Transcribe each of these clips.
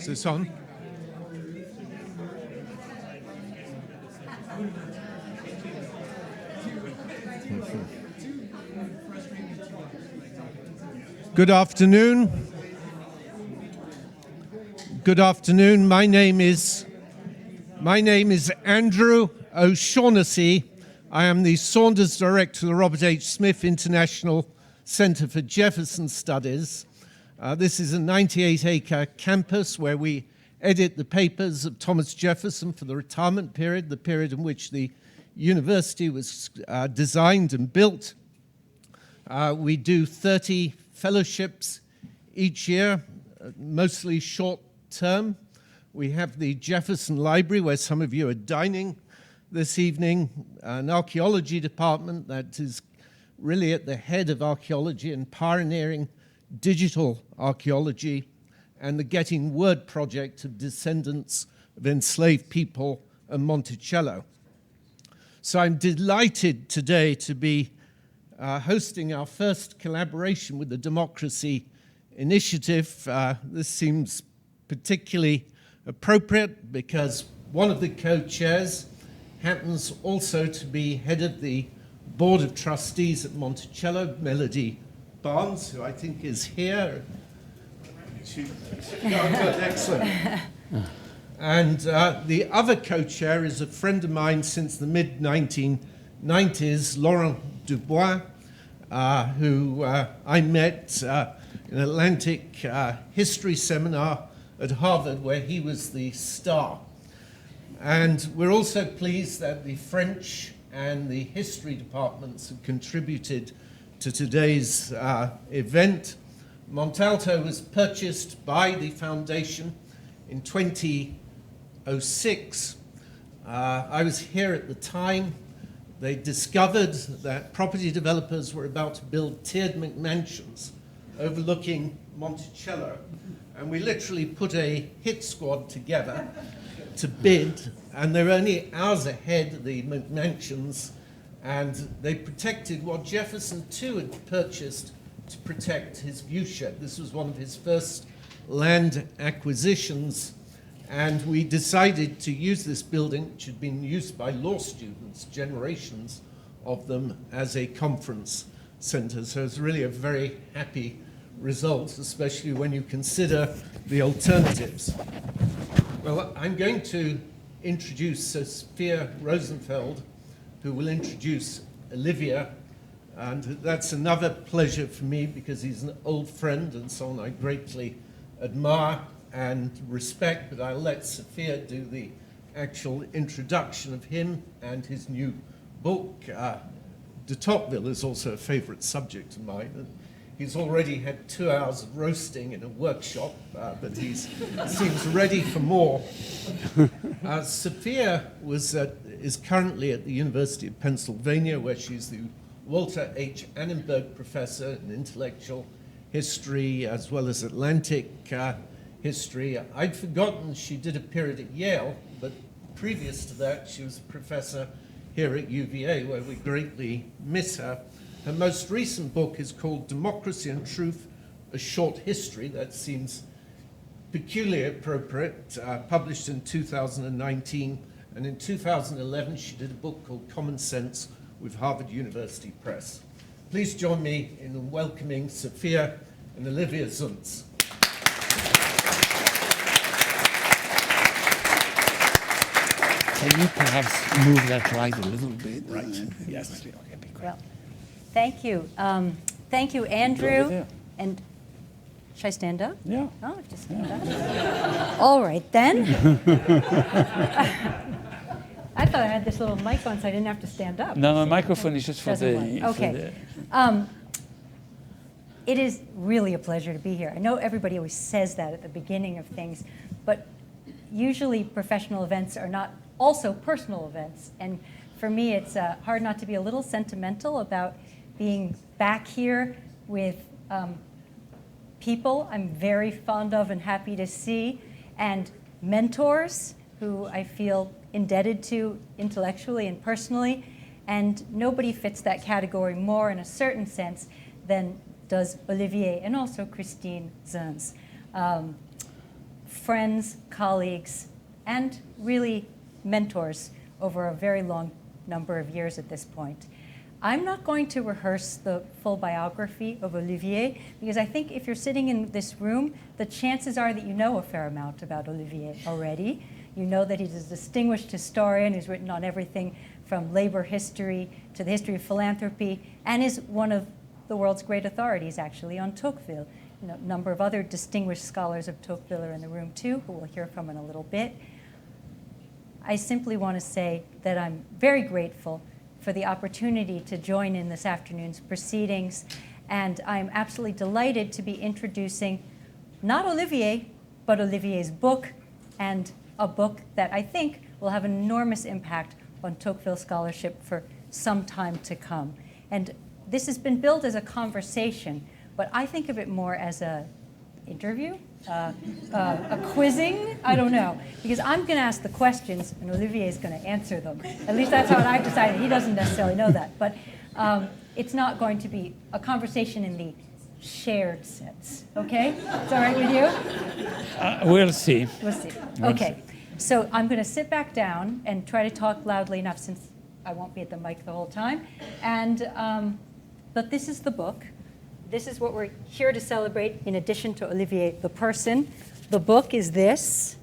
Is this on? Good afternoon. Good afternoon. My name is Andrew O'Shaughnessy. I am the Saunders Director of the Robert H. Smith International Center for Jefferson Studies. This is a 98-acre campus where we edit the papers of Thomas Jefferson for the retirement period, the period in which the university was designed and built. We do 30 fellowships each year, mostly short-term. We have the Jefferson Library, where some of you are dining this evening, an archaeology department that is really at the head of archaeology and pioneering digital archaeology, and the Getting Word project of descendants of enslaved people and Monticello. So I'm delighted today to be hosting our first collaboration with the Democracy Initiative. This seems particularly appropriate because one of the co-chairs happens also to be head of the Board of Trustees at Monticello, Melody Barnes, who I think is here. Excellent. And the other co-chair is a friend of mine since the mid-1990s, Laurent Dubois, who I met in an Atlantic history seminar at Harvard, where he was the star. And we're also pleased that the French and the history departments have contributed to today's event. Montalto was purchased by the foundation in 2006. I was here at the time. They discovered that property developers were about to build tiered McMansions overlooking Monticello. And we literally put a hit squad together to bid, and they were only hours ahead of the McMansions, and they protected what Jefferson too had purchased to protect his viewshed. This was one of his first land acquisitions, and we decided to use this building, which had been used by law students, generations of them, as a conference center. So it's really a very happy result, especially when you consider the alternatives. Well, I'm going to introduce Sophia Rosenfeld, who will introduce Olivier, and that's another pleasure for me because he's an old friend and someone I greatly admire and respect, but I'll let Sophia do the actual introduction of him and his new book. De Tocqueville is also a favorite subject of mine, and he's already had 2 hours of roasting in a workshop, but he seems ready for more. Sophia is currently at the University of Pennsylvania, where she's the Walter H. Annenberg Professor in Intellectual History, as well as Atlantic History. I'd forgotten she did a period at Yale, but previous to that, she was a professor here at UVA, where we greatly miss her. Her most recent book is called Democracy and Truth, A Short History. That seems peculiarly appropriate, published in 2019. And in 2011, she did a book called Common Sense with Harvard University Press. Please join me in welcoming Sophia and Olivier Zunz. Can you perhaps move that slide a little bit? Right, yes. Well, thank you. Thank you, Andrew. And should I stand up? Yeah. Oh, just stand up. All right, then. I thought I had this little mic on so I didn't have to stand up. No, the microphone is just for Doesn't work. Okay. It is really a pleasure to be here. I know everybody always says that at the beginning of things, but usually professional events are not also personal events. And for me, it's hard not to be a little sentimental about being back here with people I'm very fond of and happy to see, and mentors who I feel indebted to intellectually and personally. And nobody fits that category more in a certain sense than does Olivier and also Christine Zunz. friends, colleagues, and really mentors over a very long number of years at this point. I'm not going to rehearse the full biography of Olivier, because I think if you're sitting in this room, the chances are that you know a fair amount about Olivier already. You know that he's a distinguished historian who's written on everything from labor history to the history of philanthropy, and is one of the world's great authorities, actually, on Tocqueville. You know, a number of other distinguished scholars of Tocqueville are in the room, too, who we'll hear from in a little bit. I simply want to say that I'm very grateful for the opportunity to join in this afternoon's proceedings, and I'm absolutely delighted to be introducing not Olivier, but Olivier's book, and a book that I think will have an enormous impact on Tocqueville scholarship for some time to come. And this has been billed as a conversation, but I think of it more as an interview, a quizzing, I don't know, because I'm going to ask the questions and Olivier is going to answer them. At least that's how I've decided. He doesn't necessarily know that, but it's not going to be a conversation in the shared sense, okay? Is that all right with you? We'll see. We'll see. Okay, so I'm going to sit back down and try to talk loudly enough, since I won't be at the mic the whole time. And but this is the book. This is what we're here to celebrate, in addition to Olivier the person. The book is this: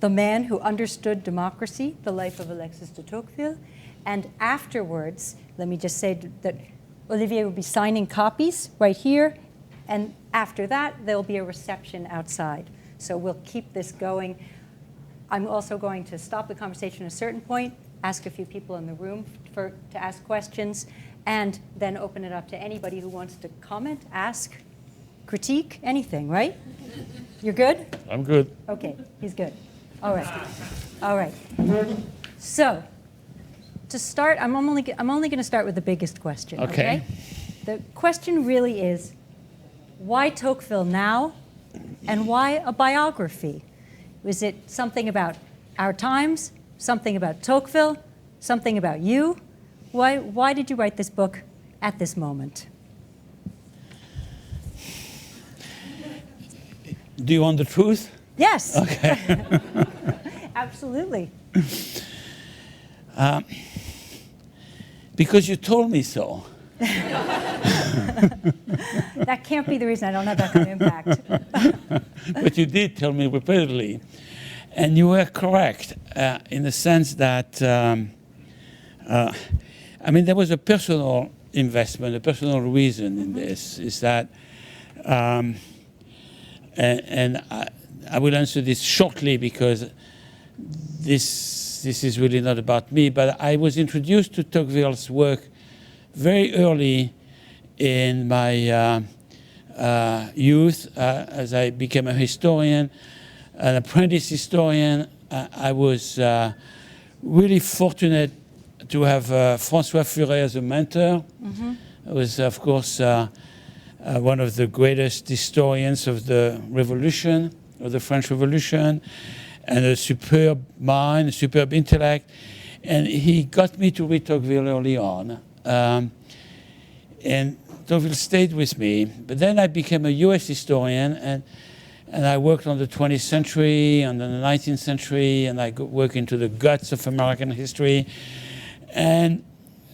The Man Who Understood Democracy, The Life of Alexis de Tocqueville. And afterwards, let me just say that Olivier will be signing copies right here, and after that, there'll be a reception outside. So we'll keep this going. I'm also going to stop the conversation at a certain point, ask a few people in the room to ask questions, and then open it up to anybody who wants to comment, ask, critique, anything, right? You're good? I'm good. Okay, he's good. All right. All right. So, to start, I'm only going to start with the biggest question, okay? The question really is, why Tocqueville now, and why a biography? Was it something about our times, something about Tocqueville, something about you? Why did you write this book at this moment? Do you want the truth? Yes. Okay. Absolutely. Because you told me so. That can't be the reason I don't have that kind of impact. But you did tell me repeatedly. And you were correct in the sense that, I mean, there was a personal investment, a personal reason in this, is that, and I will answer this shortly because this is really not about me, but I was introduced to Tocqueville's work very early in my youth, as I became a historian, an apprentice historian. I was really fortunate to have François Furet as a mentor. Mm-hmm. I was, of course, one of the greatest historians of the Revolution, of the French Revolution, and a superb mind, a superb intellect. And he got me to read Tocqueville early on. And Tocqueville stayed with me. But then I became a US historian, and I worked on the 20th century and the 19th century, and I worked into the guts of American history. And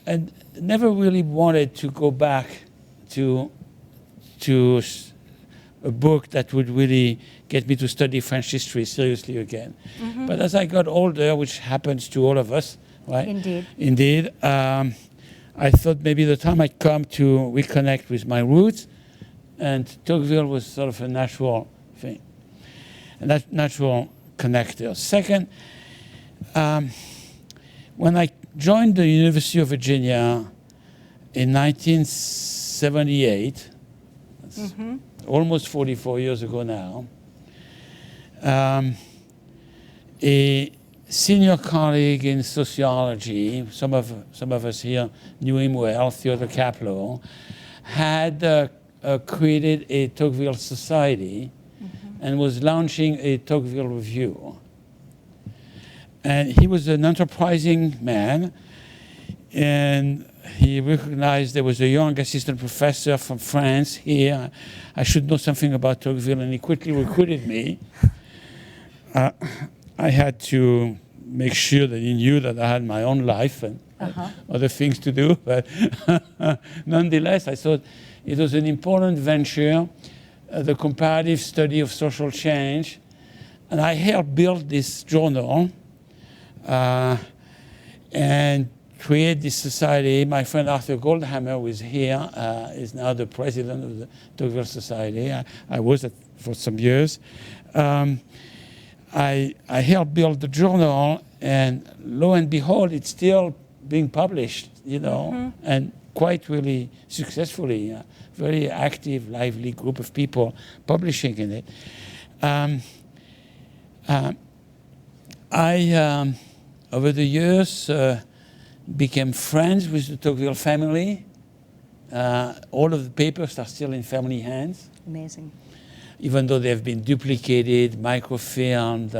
I never really wanted to go back to a book that would really get me to study French history seriously again. Mm-hmm. But as I got older, which happens to all of us, right? Indeed. I thought maybe the time had come to reconnect with my roots, and Tocqueville was sort of a natural thing, a natural connector. Second, when I joined the University of Virginia in 1978, mm-hmm. almost 44 years ago now, a senior colleague in sociology, some of us here knew him well, Theodore Kaplow, had created a Tocqueville Society, mm-hmm. and was launching a Tocqueville Review. And he was an enterprising man, and he recognized there was a young assistant professor from France here. I should know something about Tocqueville, and he quickly recruited me. I had to make sure that he knew that I had my own life and other things to do, but nonetheless, I thought it was an important venture, the comparative study of social change, and I helped build this journal and create this society. My friend Arthur Goldhammer, who is here, is now the president of the Tocqueville Society. I was for some years. I helped build the journal, and lo and behold, it's still being published, and quite really successfully. Very active, lively group of people publishing in it. I, over the years, became friends with the Tocqueville family. All of the papers are still in family hands. Amazing. Even though they've been duplicated, microfilmed,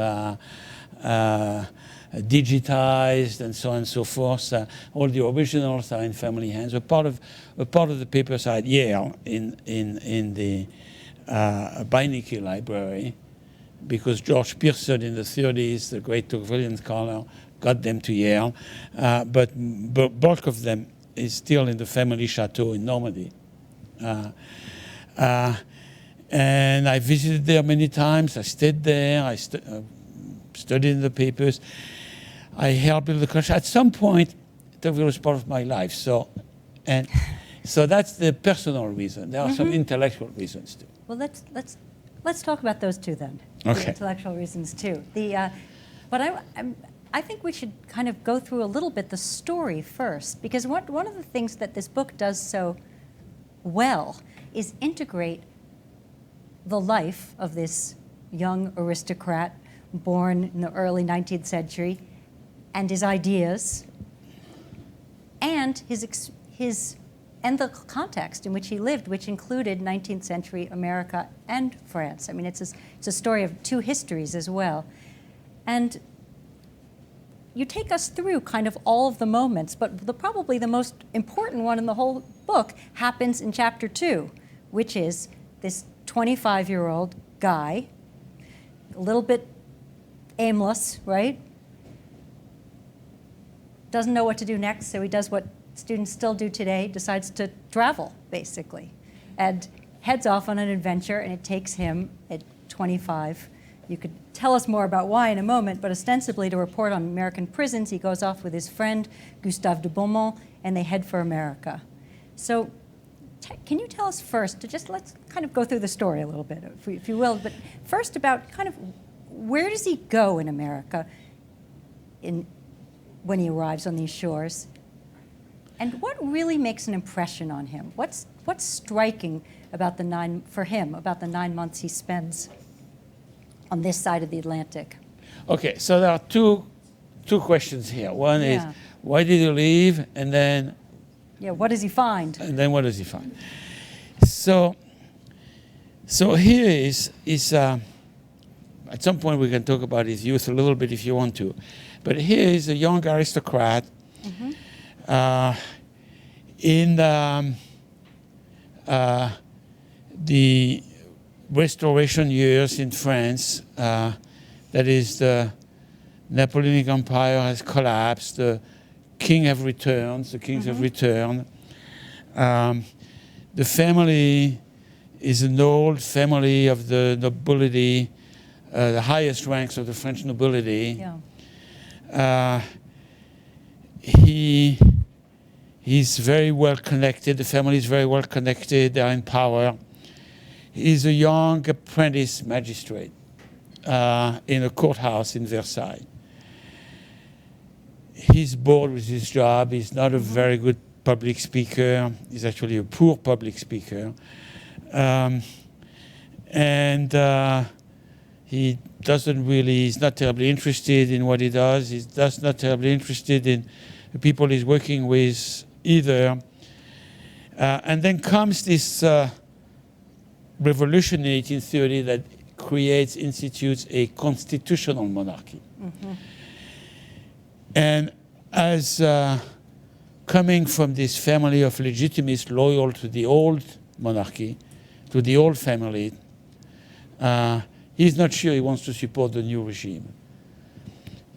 digitized, and so on and so forth, all the originals are in family hands. A part of the papers are at Yale in the Beinecke Library, because George Pearson in the 30s, the great Tocquevillian scholar, got them to Yale, but bulk of them is still in the family chateau in Normandy. And I visited there many times. I stayed there. I studied in the papers. I helped build the culture. At some point, Tocqueville was part of my life. So that's the personal reason. There are some intellectual reasons too. Well, let's talk about those two then. Okay. The intellectual reasons too. But I think we should kind of go through a little bit the story first, because one of the things that this book does so well is integrate the life of this young aristocrat born in the early 19th century, and his ideas, and and the context in which he lived, which included 19th century America and France. I mean, it's a story of two histories as well. And you take us through kind of all of the moments, but probably the most important one in the whole book happens in chapter 2, which is this 25-year-old guy, a little bit aimless, right? Doesn't know what to do next, so he does what students still do today, decides to travel, basically, and heads off on an adventure, and it takes him at 25. You could tell us more about why in a moment, but ostensibly to report on American prisons, he goes off with his friend, Gustave de Beaumont, and they head for America. So can you tell us first, let's kind of go through the story a little bit, if you will, but first about kind of where does he go in America when he arrives on these shores? And what really makes an impression on him? What's striking about the 9 months he spends on this side of the Atlantic? Okay, so there are two questions here. One is, why did he leave? And then, what does he find? And then what does he find? So here is at some point we can talk about his youth a little bit if you want to. But here is a young aristocrat in the Restoration years in France. That is, the Napoleonic Empire has collapsed, the king have returned, the kings have returned. The family is an old family of the nobility, the highest ranks of the French nobility. He's very well connected. The family is very well connected. They're in power. He's a young apprentice magistrate in a courthouse in Versailles. He's bored with his job. He's not a very good public speaker. He's actually a poor public speaker. He's not terribly interested in what he does. He's not terribly interested in the people he's working with either. And then comes this revolution in 1830 that institutes a constitutional monarchy. And as coming from this family of legitimists loyal to the old monarchy, to the old family, he's not sure he wants to support the new regime.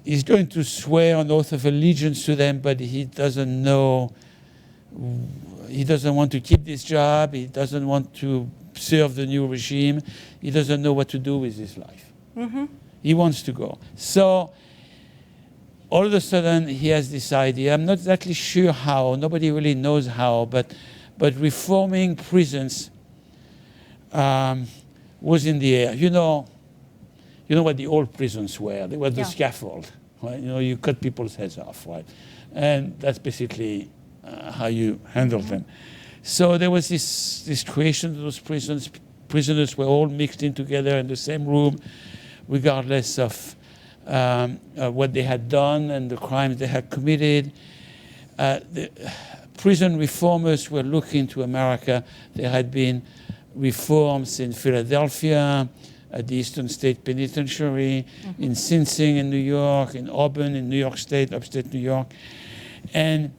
He's going to swear an oath of allegiance to them, but he doesn't know, he doesn't want to keep this job, he doesn't want to serve the new regime, he doesn't know what to do with his life. Mm-hmm. He wants to go. So all of a sudden he has this idea, I'm not exactly sure how, nobody really knows how, but reforming prisons was in the air. You know what the old prisons were? They were the scaffold, right? You cut people's heads off, right? And that's basically how you handled them. So there was this creation of those prisons. Prisoners were all mixed in together in the same room, regardless of what they had done and the crimes they had committed. The prison reformers were looking to America. There had been reforms in Philadelphia, at the Eastern State Penitentiary, in Sing Sing in New York, in Auburn in New York State, upstate New York. And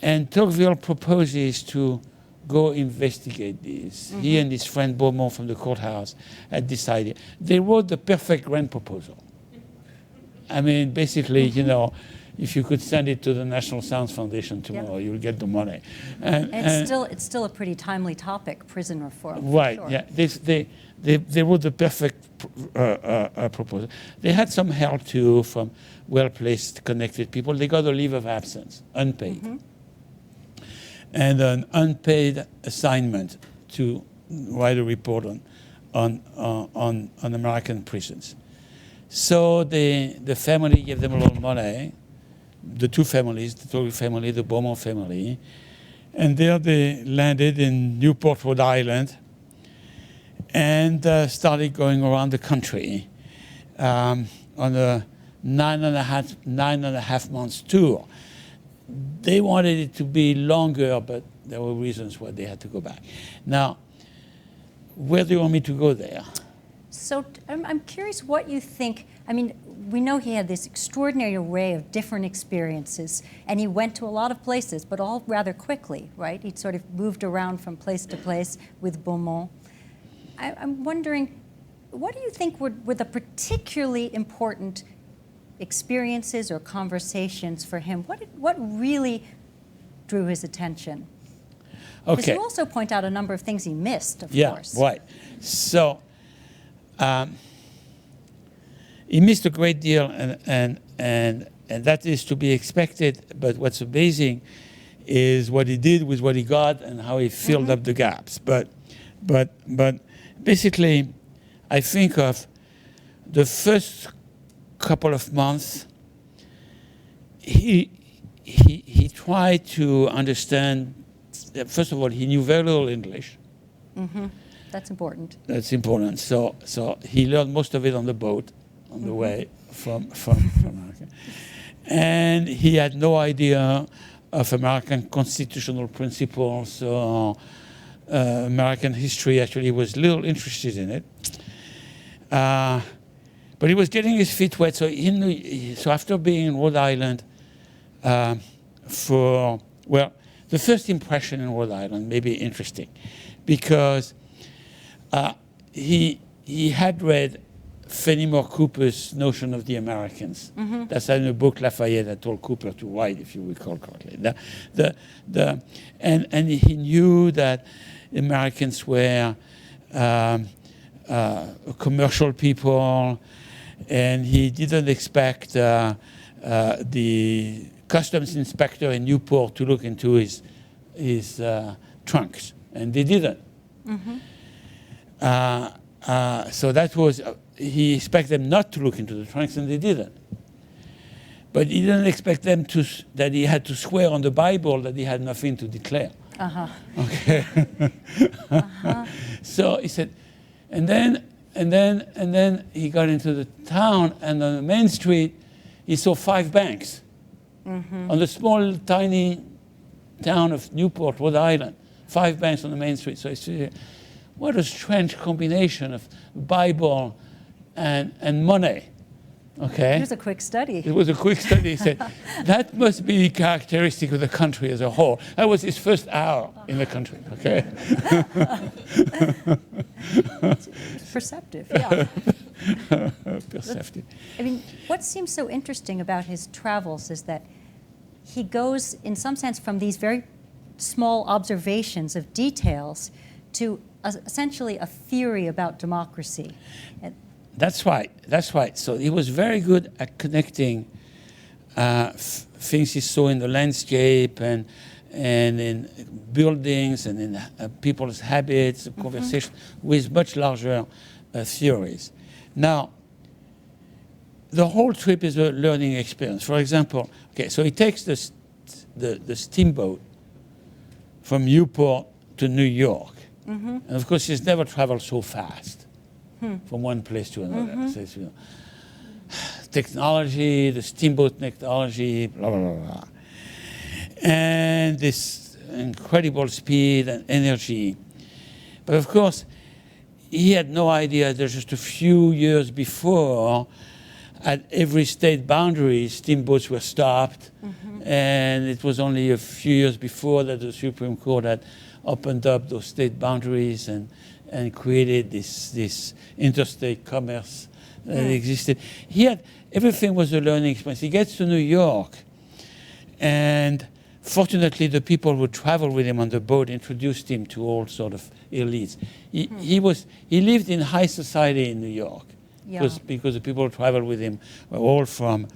Tocqueville proposes to go investigate these. He and his friend Beaumont from the courthouse had this idea. They wrote the perfect grant proposal. I mean, basically, if you could send it to the National Science Foundation tomorrow, you'll get the money. And it's still a pretty timely topic, prison reform. Right, sure. yeah. They wrote the perfect proposal. They had some help, too, from well-placed, connected people. They got a leave of absence, unpaid. And an unpaid assignment to write a report on American prisons. So the family gave them a lot of money, the two families, the Tocqueville family, the Beaumont family, and there they landed in Newport, Rhode Island, and started going around the country on a 9.5 months tour. They wanted it to be longer, but there were reasons why they had to go back. Now, where do you want me to go there? So I'm curious what you think. I mean, we know he had this extraordinary array of different experiences, and he went to a lot of places, but all rather quickly, right? He sort of moved around from place to place with Beaumont. I'm wondering, what do you think were the particularly important experiences or conversations for him? What really drew his attention? Because you also point out a number of things he missed, of course. Yeah, right. So he missed a great deal, and that is to be expected. But what's amazing is what he did with what he got and how he filled up the gaps. But basically, I think of the first couple of months, he tried to understand. First of all, he knew very little English. That's important. That's important. So he learned most of it on the boat on the way from America. And he had no idea of American constitutional principles or American history. Actually, he was little interested in it. But he was getting his feet wet. So so after being in Rhode Island the first impression in Rhode Island may be interesting, because he had read Fenimore Cooper's notion of the Americans. That's in a book Lafayette that told Cooper to write, if you recall correctly. And he knew that Americans were commercial people, and he didn't expect the customs inspector in Newport to look into his trunks, and they didn't. So that was, he expected them not to look into the trunks, and they didn't. But he didn't expect them that he had to swear on the Bible that he had nothing to declare. Okay. So he said, and then he got into the town, and on the main street, he saw 5 banks. On the small, tiny town of Newport, Rhode Island, 5 banks on the main street. So he said, what a strange combination of Bible and money. Okay. It was a quick study. It was a quick study. He said, that must be characteristic of the country as a whole. That was his first hour in the country, okay? Perceptive, yeah. Perceptive. I mean, what seems so interesting about his travels is that he goes, in some sense, from these very small observations of details to essentially a theory about democracy. That's right. That's right. So he was very good at connecting things he saw in the landscape and in buildings and in people's habits, conversation, with much larger theories. Now, the whole trip is a learning experience. For example, okay, so he takes the steamboat from Newport to New York, and of course he's never traveled so fast. From one place to another. So it's, technology, the steamboat technology, blah, blah, blah, blah. And this incredible speed and energy. But of course, he had no idea that just a few years before, at every state boundary, steamboats were stopped. And it was only a few years before that the Supreme Court had opened up those state boundaries and created this interstate commerce that existed. Everything was a learning experience. He gets to New York, and fortunately the people who traveled with him on the boat introduced him to all sort of elites. He lived in high society in New York, because the people who traveled with him were all from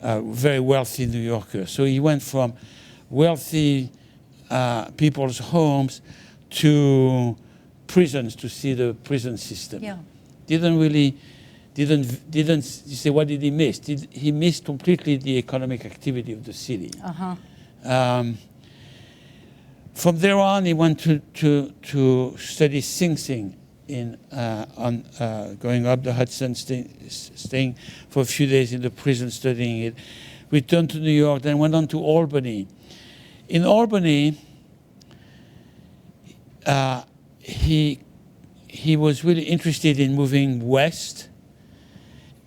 very wealthy New Yorkers. So he went from wealthy people's homes to prisons to see the prison system. Didn't you say, what did he miss? He missed completely the economic activity of the city. From there on, he went to study Sing Sing going up the Hudson, staying for a few days in the prison studying it. Returned to New York, then went on to Albany. In Albany, he was really interested in moving west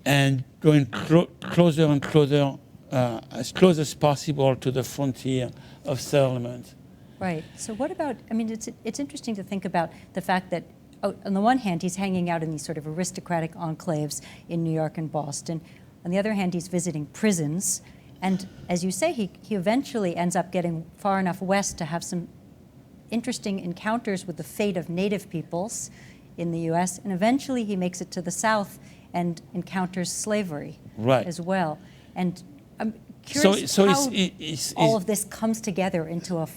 and going closer and closer, as close as possible to the frontier of settlement. Right. So what about, I mean, it's interesting to think about the fact that, on the one hand, he's hanging out in these sort of aristocratic enclaves in New York and Boston. On the other hand, he's visiting prisons. And as you say, he eventually ends up getting far enough west to have some interesting encounters with the fate of native peoples in the US, and eventually he makes it to the South and encounters slavery as well. And I'm curious how all of this comes together into a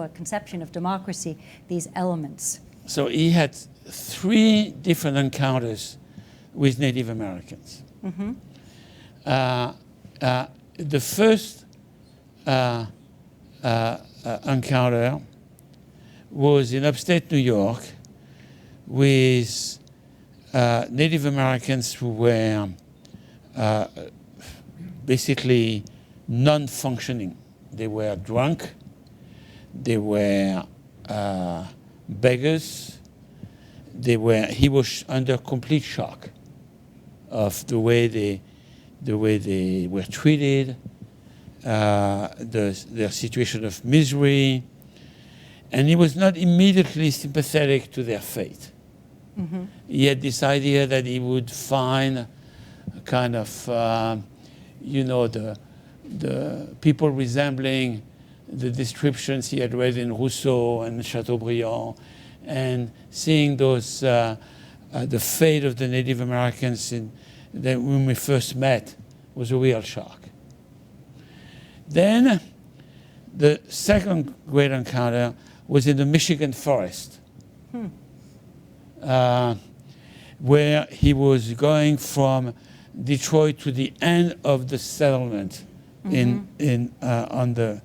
conception of democracy, these elements. So he had 3 different encounters with Native Americans. The first encounter was in upstate New York with Native Americans who were basically non-functioning. They were drunk, they were beggars, he was under complete shock of the way they were treated, their situation of misery, and he was not immediately sympathetic to their fate. He had this idea that he would find a kind of, the people resembling the descriptions he had read in Rousseau and Chateaubriand, and seeing those, the fate of the Native Americans when we first met was a real shock. Then the second great encounter was in the Michigan forest, where he was going from Detroit to the end of the settlement on the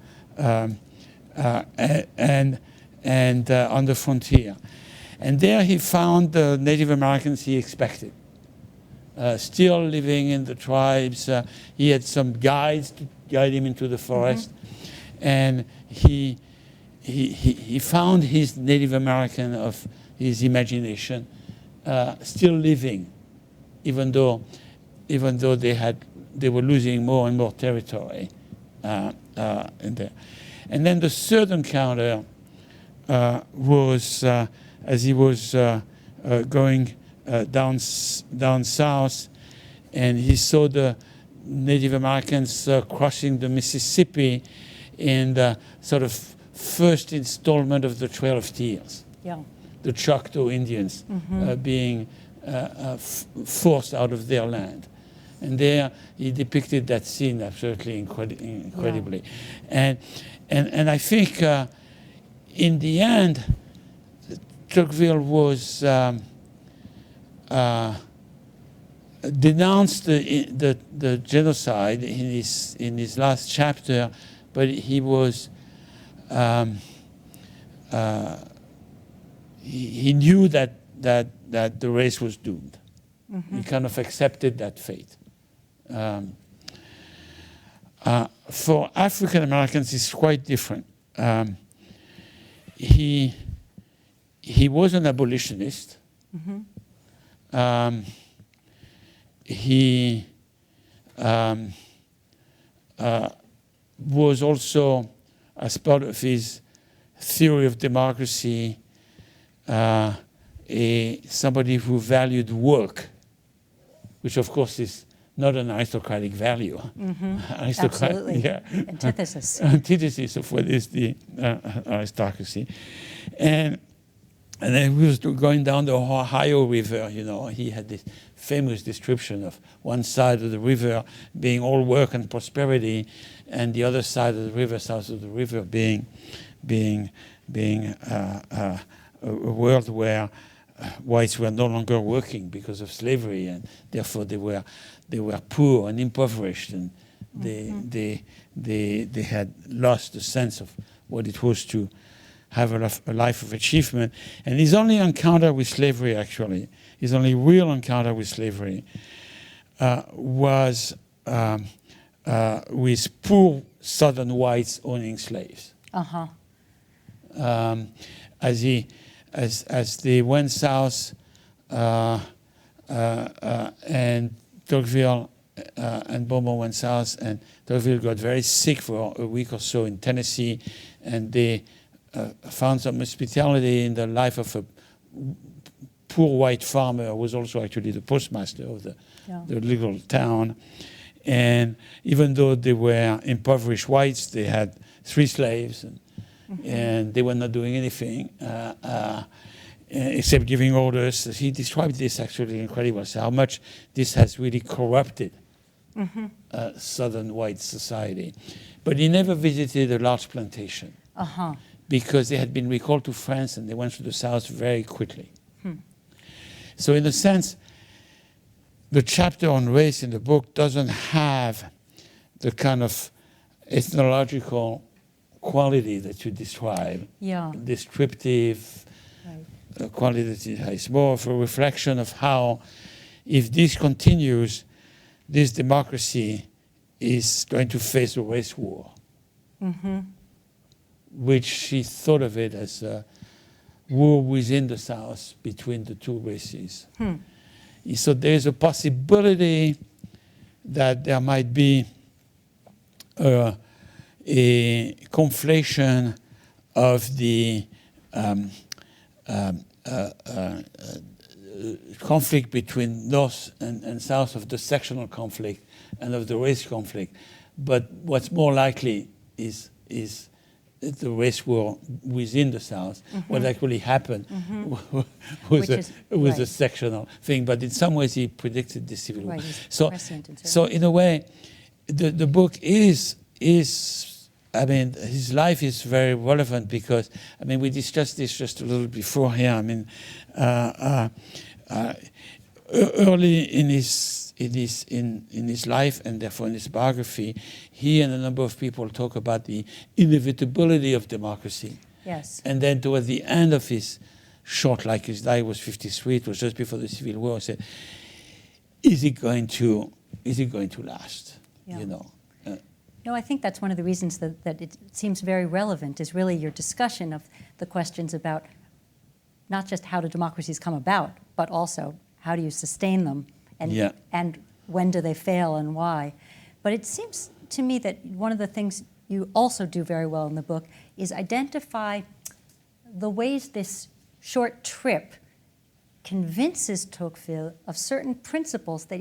frontier. And there he found the Native Americans he expected, still living in the tribes. He had some guides to guide him into the forest, and he found his Native American of his imagination still living, even though even though they were losing more and more territory in there. And then the third encounter was as he was going down south, and he saw the Native Americans crossing the Mississippi in the sort of first installment of the Trail of Tears. Yeah. The Choctaw Indians being forced out of their land. And there he depicted that scene absolutely incredibly. Yeah. And I think in the end, Tocqueville was denounced the genocide in his last chapter, but he was he knew that the race was doomed. He kind of accepted that fate. For African Americans, it's quite different. He was an abolitionist. He was also, as part of his theory of democracy, somebody who valued work, which of course is not an aristocratic value. Absolutely. Yeah. Antithesis. Antithesis of what is the aristocracy. And then he was going down the Ohio River, he had this famous description of one side of the river being all work and prosperity, and the other side of the river, south of the river, being a world where whites were no longer working because of slavery, and therefore they were poor and impoverished, and they had lost the sense of what it was to have a life of achievement. And his only encounter with slavery, actually, his only real encounter with slavery was with poor Southern whites owning slaves. As they went south, and Tocqueville and Beaumont went south, and Tocqueville got very sick for a week or so in Tennessee, and they found some hospitality in the life of a poor white farmer who was also actually the postmaster of the little town. And even though they were impoverished whites, they had 3 slaves, and they were not doing anything except giving orders. He described this actually incredible, so how much this has really corrupted Southern white society. But he never visited a large plantation because they had been recalled to France, and they went to the South very quickly. So in a sense, the chapter on race in the book doesn't have the kind of ethnological quality that you describe, descriptive quality. It's more of a reflection of how, if this continues, this democracy is going to face a race war, which she thought of it as a war within the South between the two races. So there's a possibility that there might be a conflation of the conflict between North and South, of the sectional conflict and of the race conflict. But what's more likely is the race war within the South. What actually happened was a sectional thing, but in some ways he predicted the civil war. So in a way, the book is I mean, his life is very relevant because, I mean, we discussed this just a little before here. I mean, early in his life, and therefore in his biography, he and a number of people talk about the inevitability of democracy. Yes. And then towards the end of his short life, his life was 53, it was just before the Civil War, said, is it going to last? Yeah. You know? No, I think that's one of the reasons that it seems very relevant, is really your discussion of the questions about not just how do democracies come about, but also how do you sustain them, and when do they fail and why. But it seems to me that one of the things you also do very well in the book is identify the ways this short trip convinces Tocqueville of certain principles that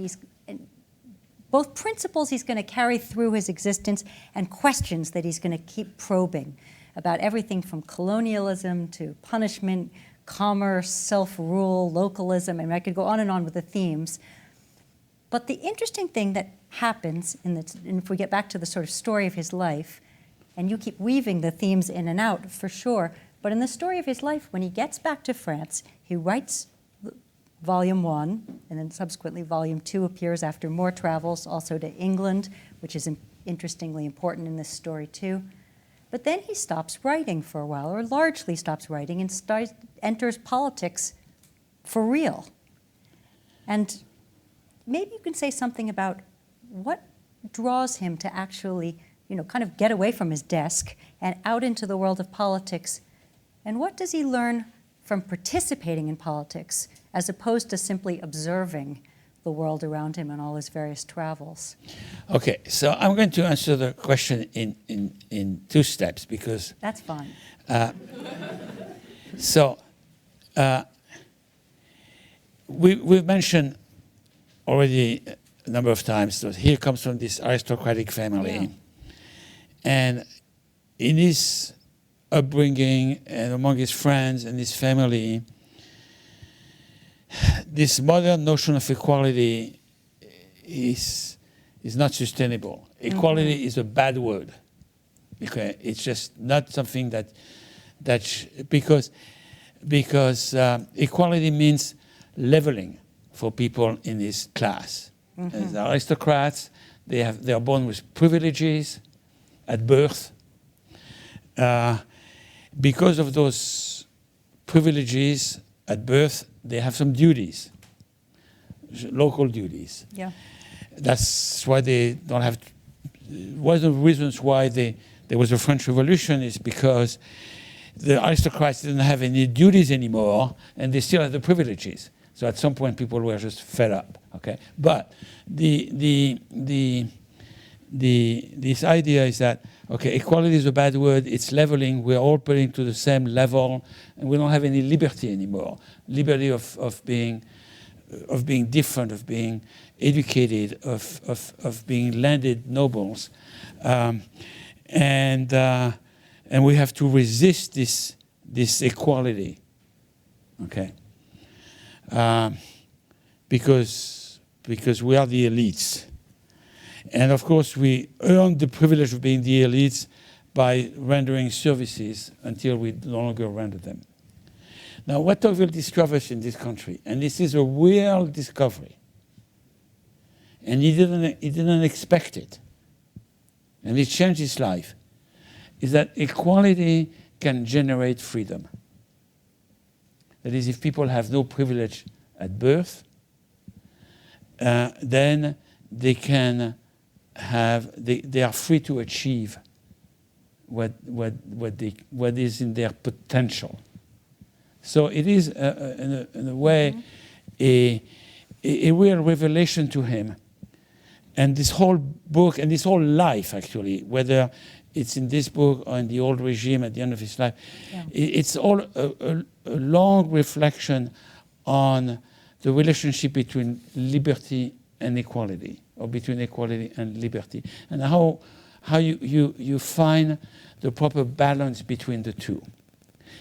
both principles he's going to carry through his existence and questions that he's going to keep probing about everything from colonialism to punishment, commerce, self-rule, localism, and I could go on and on with the themes. But the interesting thing that happens, and if we get back to the sort of story of his life, and you keep weaving the themes in and out for sure, but in the story of his life, when he gets back to France, he writes Volume 1, and then subsequently Volume 2 appears after more travels, also to England, which is interestingly important in this story too. But then he stops writing for a while, or largely stops writing, and enters politics for real. And maybe you can say something about what draws him to actually, kind of get away from his desk and out into the world of politics. And what does he learn from participating in politics as opposed to simply observing the world around him and all his various travels? Okay, so I'm going to answer the question in two steps because... That's fine. We've mentioned already a number of times that he comes from this aristocratic family. Yeah. And in his upbringing and among his friends and his family, this modern notion of equality is not sustainable. Equality is a bad word. Okay, it's just not something because equality means leveling for people in his class. As aristocrats, they are born with privileges at birth. Because of those privileges at birth, they have some duties, local duties. Yeah. That's why they don't have. One of the reasons why there was a French Revolution is because the aristocrats didn't have any duties anymore, and they still had the privileges. So at some point, people were just fed up. Okay, but this idea is that equality is a bad word. It's leveling. We're all putting to the same level, and we don't have any liberty anymore. Liberty of being different, of being educated, of being landed nobles, and we have to resist this equality. Okay. Because we are the elites. And of course, we earn the privilege of being the elites by rendering services until we no longer render them. Now, what Tocqueville discovers in this country, and this is a real discovery, and he didn't expect it, and it changed his life, is that equality can generate freedom. That is, if people have no privilege at birth, then they can they are free to achieve what is in their potential. So it is, in a way, a real revelation to him. And this whole book, and this whole life, actually, whether it's in this book or in the old regime at the end of his life, it's all a long reflection on the relationship between liberty and equality, or between equality and liberty, and how you find the proper balance between the two.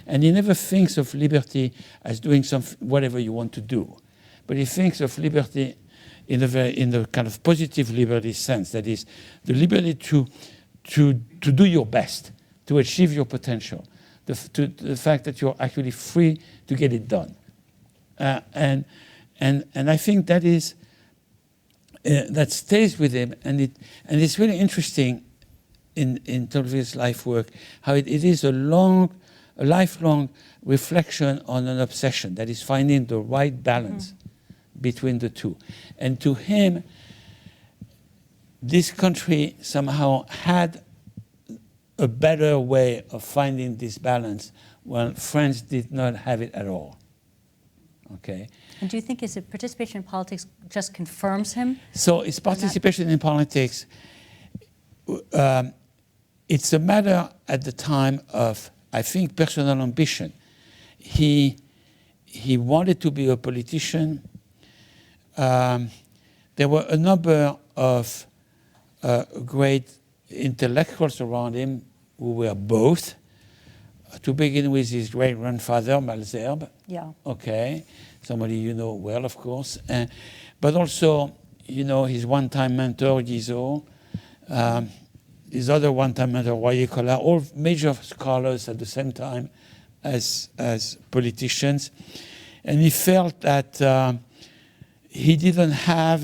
And he never thinks of liberty as doing whatever you want to do, but he thinks of liberty in the kind of positive liberty sense, that is, the liberty to do your best, to achieve your potential, the fact that you're actually free to get it done. And I think that is that stays with him, and it's really interesting in Tocqueville's life work how it is a lifelong reflection on an obsession, that is finding the right balance between the two. And to him, this country somehow had a better way of finding this balance, while France did not have it at all. Okay. And do you think his participation in politics just confirms him? So his participation in politics, it's a matter at the time of, I think, personal ambition. He wanted to be a politician. There were a number of great intellectuals around him who were both. To begin with, his great-grandfather, Malesherbes. Yeah. Okay, somebody you know well, of course. But also, his one-time mentor, Guizot, his other one-time mentor, Royer Collard, all major scholars at the same time as politicians. And he felt that he didn't have,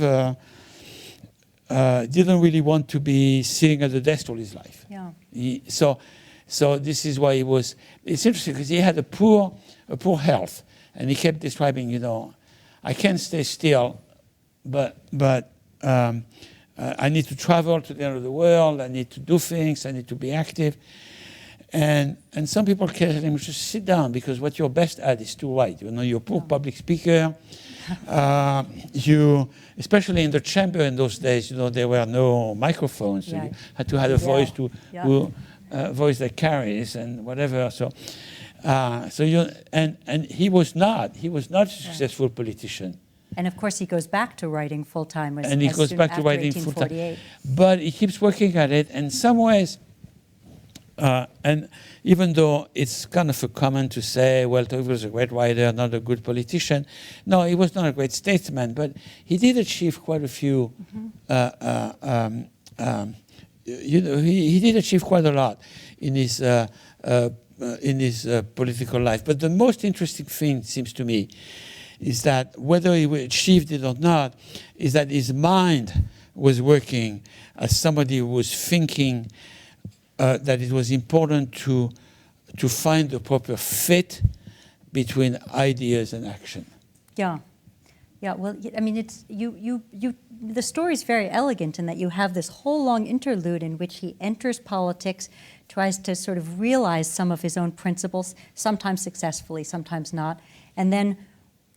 didn't really want to be sitting at the desk all his life. Yeah. So this is why he was, it's interesting because he had a poor health. And he kept describing, I can't stay still, but I need to travel to the end of the world. I need to do things. I need to be active. And some people tell him, just sit down because what you're best at is to write. You're a poor public speaker. Especially in the chamber in those days, there were no microphones. So you had to have a voice voice that carries and whatever. So he was not a successful politician. And of course, he goes back to writing full time. And he goes back to writing full time. But he keeps working at it. And in some ways, and even though it's kind of a common to say, well, Tocqueville was a great writer, not a good politician. No, he was not a great statesman, but he did achieve quite a few. He did achieve quite a lot in his political life. But the most interesting thing, seems to me, is that whether he achieved it or not, is that his mind was working as somebody who was thinking that it was important to find the proper fit between ideas and action. Yeah. Yeah, well, I mean, it's the story is very elegant in that you have this whole long interlude in which he enters politics, tries to sort of realize some of his own principles, sometimes successfully, sometimes not. And then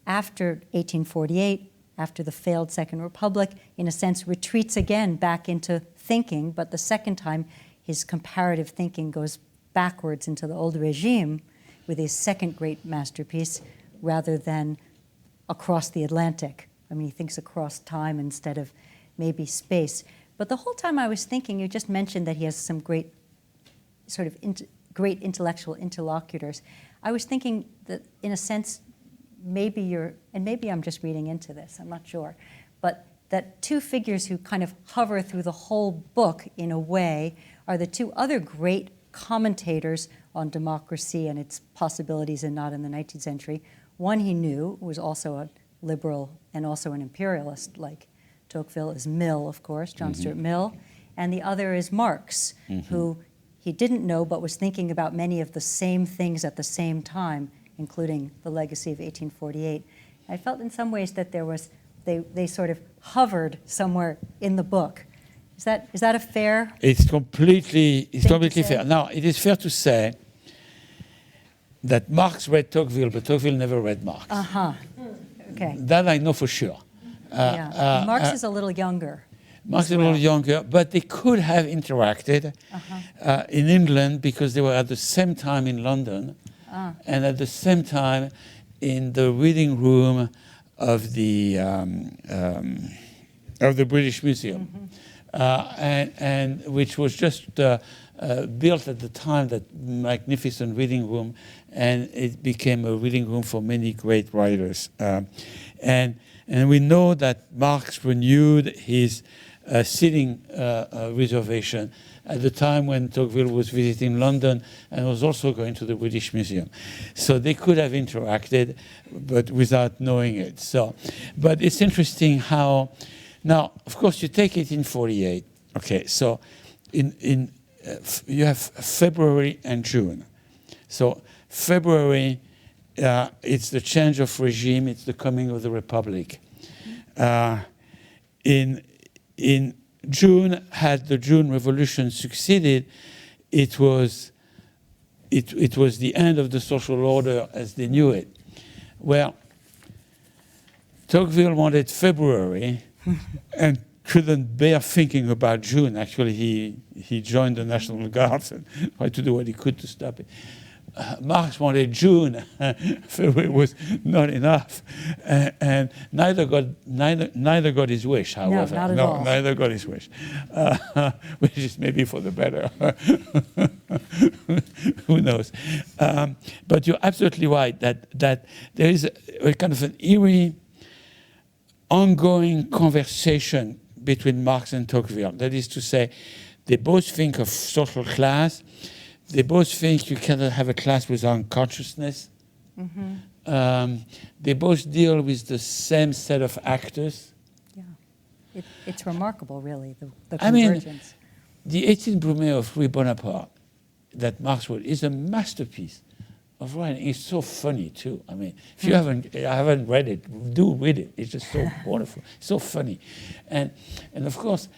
after 1848, after the failed Second Republic, in a sense, retreats again back into thinking, but the second time, his comparative thinking goes backwards into the old regime with his second great masterpiece, rather than across the Atlantic. I mean, he thinks across time instead of maybe space. But the whole time I was thinking, you just mentioned that he has some great sort of great intellectual interlocutors. I was thinking that, in a sense, maybe I'm just reading into this, I'm not sure, but that two figures who kind of hover through the whole book in a way are the two other great commentators on democracy and its possibilities and not in the 19th century. One he knew was also a liberal and also an imperialist, like Tocqueville, is Mill, of course, John Stuart Mill. And the other is Marx, who he didn't know but was thinking about many of the same things at the same time, including the legacy of 1848. I felt in some ways that they sort of hovered somewhere in the book. Is that a fair? It's completely fair. Now, it is fair to say that Marx read Tocqueville, but Tocqueville never read Marx. Okay. That I know for sure. Marx is a little younger. Marx is a little younger, but they could have interacted in England because they were at the same time in London and at the same time in the reading room of the British Museum, and which was just built at the time, that magnificent reading room, and it became a reading room for many great writers. And we know that Marx renewed his sitting reservation at the time when Tocqueville was visiting London and was also going to the British Museum. So they could have interacted, but without knowing it. So, but it's interesting how, now, of course, you take 1848. Okay, so you have February and June. So February, it's the change of regime, it's the coming of the Republic. In June, had the June Revolution succeeded, it was the end of the social order as they knew it. Well, Tocqueville wanted February and couldn't bear thinking about June. Actually, he joined the National Guards and tried to do what he could to stop it. Marx wanted June. February was not enough, and neither got his wish. However, no, not at all. Neither got his wish, which is maybe for the better. Who knows? But you're absolutely right that there is a kind of an eerie, ongoing conversation between Marx and Tocqueville. That is to say, they both think of social class. They both think you cannot have a class without consciousness. Mm-hmm. They both deal with the same set of actors. Yeah, it's remarkable, really, the convergence. I mean, the 18 Brumaire of Louis Bonaparte that Marx wrote is a masterpiece of writing. It's so funny too. I mean, if you haven't read it, do read it. It's just so wonderful, so funny, and of course,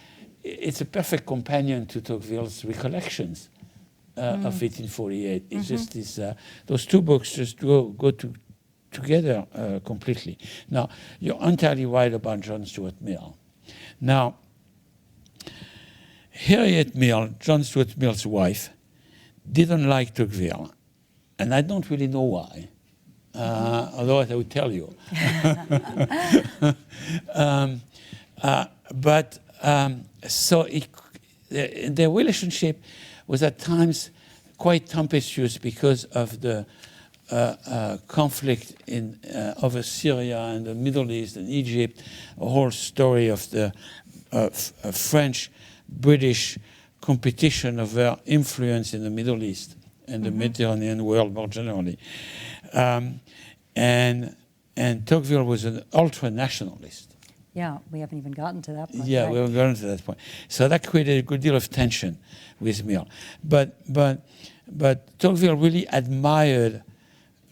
it's a perfect companion to Tocqueville's Recollections of 1848. It's just this. Those two books just go together completely. Now, you're entirely right about John Stuart Mill. Now, Harriet Mill, John Stuart Mill's wife, didn't like Tocqueville. And I don't really know why, otherwise I would tell you. So their relationship was at times quite tempestuous because of the conflict over Syria and the Middle East and Egypt, a whole story of the French-British competition of their influence in the Middle East and the Mediterranean world more generally. And Tocqueville was an ultra-nationalist. Yeah, we haven't even gotten to that point. Yeah, right? we haven't gotten to that point. So that created a good deal of tension with Mill. But Tocqueville really admired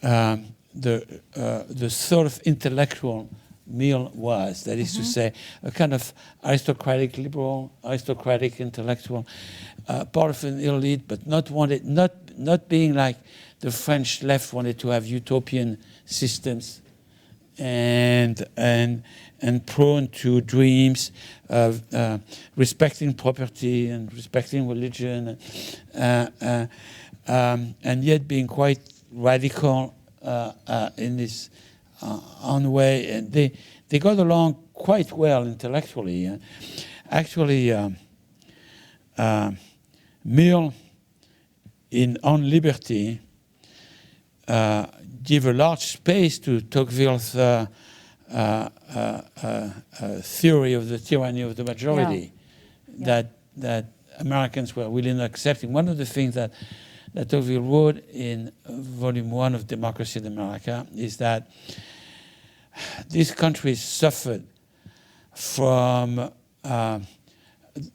the sort of intellectual Mill was. That is to say, a kind of aristocratic liberal, aristocratic intellectual, part of an elite, but not being like the French left wanted to have utopian systems and prone to dreams of respecting property and respecting religion, and yet being quite radical in this own way. And they got along quite well intellectually. Actually, Mill On Liberty give a large space to Tocqueville's theory of the tyranny of the majority, that Americans were really not accepting. One of the things that Tocqueville wrote in Volume 1 of Democracy in America is that these countries suffered from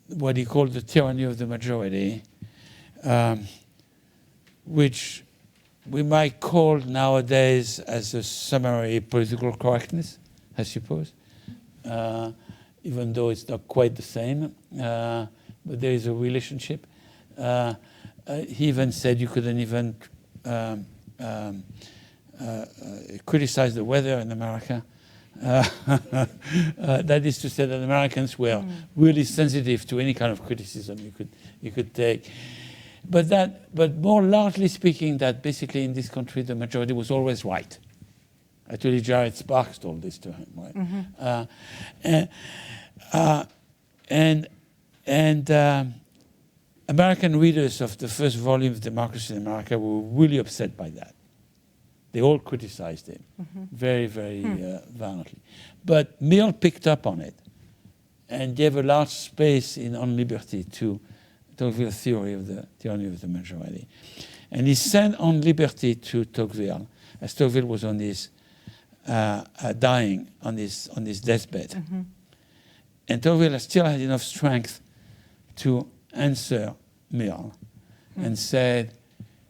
what he called the tyranny of the majority, which we might call nowadays as a summary political correctness, I suppose, even though it's not quite the same, but there is a relationship. He even said you couldn't even criticize the weather in America. That is to say that Americans were really sensitive to any kind of criticism you could take. But more largely speaking, that basically in this country the majority was always right. Actually, Jared Sparks told this to him, right? And American readers of the first volume of Democracy in America were really upset by that. They all criticized him very, very violently. But Mill picked up on it and gave a large space in On Liberty to Tocqueville's theory of the tyranny of the majority. And he sent On Liberty to Tocqueville, as Tocqueville was on his dying, on his deathbed. And Tocqueville still had enough strength to answer Mill and said,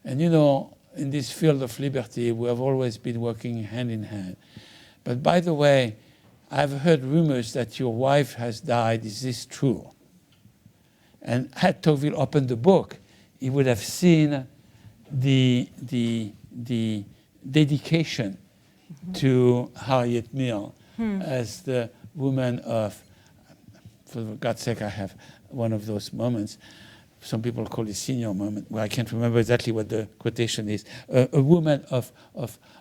and you know, in this field of liberty, we have always been working hand in hand. But by the way, I've heard rumors that your wife has died. Is this true? And had Tocqueville opened the book, he would have seen the dedication to Harriet Mill as the woman of, for God's sake, I have one of those moments. Some people call it senior moment, where I can't remember exactly what the quotation is. A woman of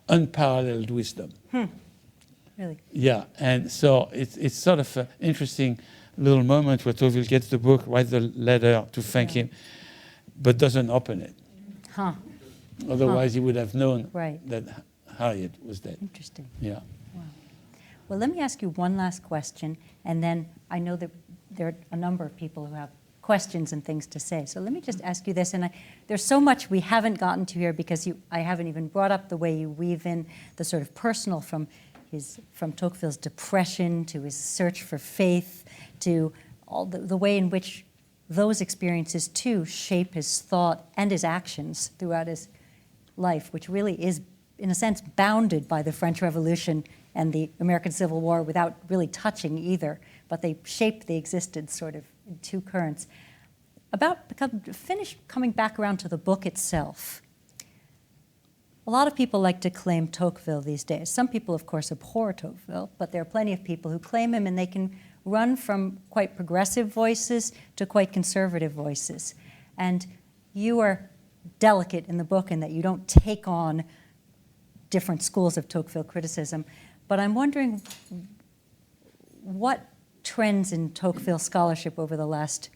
unparalleled wisdom. Really? Yeah, and so it's sort of an interesting little moment where Tocqueville gets the book, writes the letter to thank him, but doesn't open it. Huh. Otherwise, he would have known Right. that Harriet was dead. Interesting. Yeah. Wow. Well, let me ask you one last question, and then I know that there are a number of people who have questions and things to say. So let me just ask you this, and there's so much we haven't gotten to here because I haven't even brought up the way you weave in the sort of personal from Tocqueville's depression to his search for faith to all the way in which those experiences too shape his thought and his actions throughout his life, which really is, in a sense, bounded by the French Revolution and the American Civil War without really touching either, but they shaped the existence sort of in two currents. Coming back around to the book itself, a lot of people like to claim Tocqueville these days. Some people, of course, abhor Tocqueville, but there are plenty of people who claim him, and they can run from quite progressive voices to quite conservative voices. And you are delicate in the book in that you don't take on different schools of Tocqueville criticism. But I'm wondering what trends in Tocqueville scholarship over the last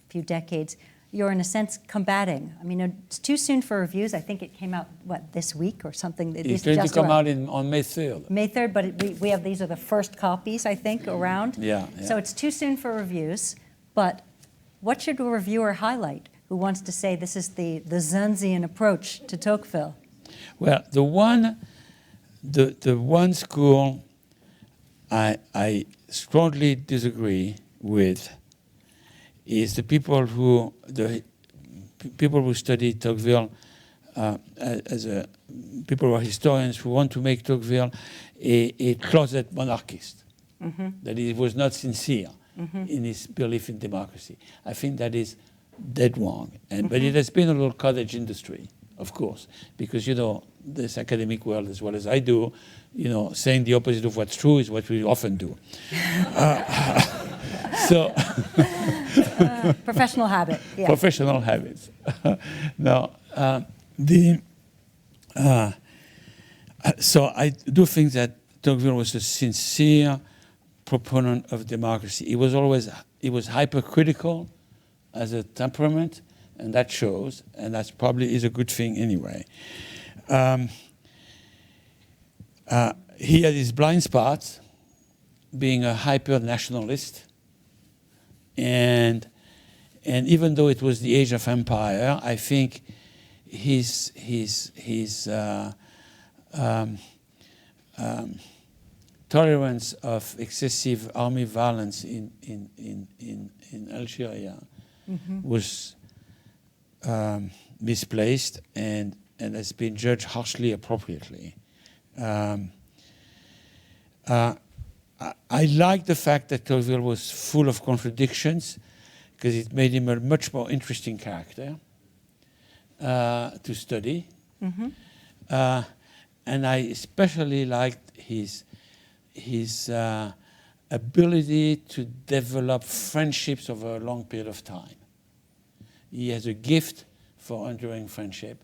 few decades you're, in a sense, combating. I mean, it's too soon for reviews. I think it came out, this week or something? It's going to come out on May 3rd. May 3rd, but we have, these are the first copies, I think, around. Yeah. So it's too soon for reviews, but what should a reviewer highlight who wants to say this is the Zunzian approach to Tocqueville? Well, the one school I strongly disagree with is the people who study Tocqueville people who are historians who want to make Tocqueville a closet monarchist, that he was not sincere in his belief in democracy. I think that is dead wrong. But it has been a little cottage industry, of course, because, this academic world, as well as I do, saying the opposite of what's true is what we often do. Professional habit. Yeah. Professional habits. Now, so I do think that Tocqueville was a sincere proponent of democracy. He was hypercritical as a temperament, and that shows, and that's probably is a good thing anyway. He had his blind spots, being a hyper-nationalist, and even though it was the age of empire, I think his tolerance of excessive army violence in Algeria was misplaced and has been judged harshly appropriately. I like the fact that Tocqueville was full of contradictions because it made him a much more interesting character to study. And I especially liked his ability to develop friendships over a long period of time. He has a gift for enduring friendship.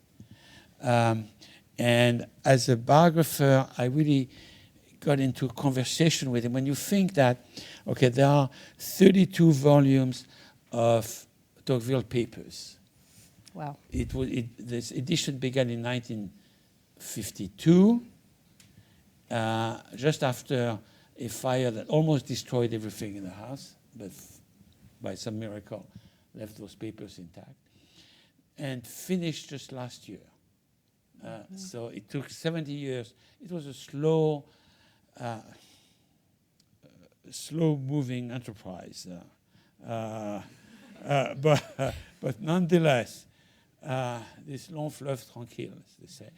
And as a biographer, I really got into a conversation with him. When you think that, okay, there are 32 volumes of Tocqueville papers. Wow. This edition began in 1952, just after a fire that almost destroyed everything in the house, but by some miracle left those papers intact, and finished just last year. So it took 70 years. It was a slow-moving enterprise, but nonetheless, this long fleuve tranquille, as they say.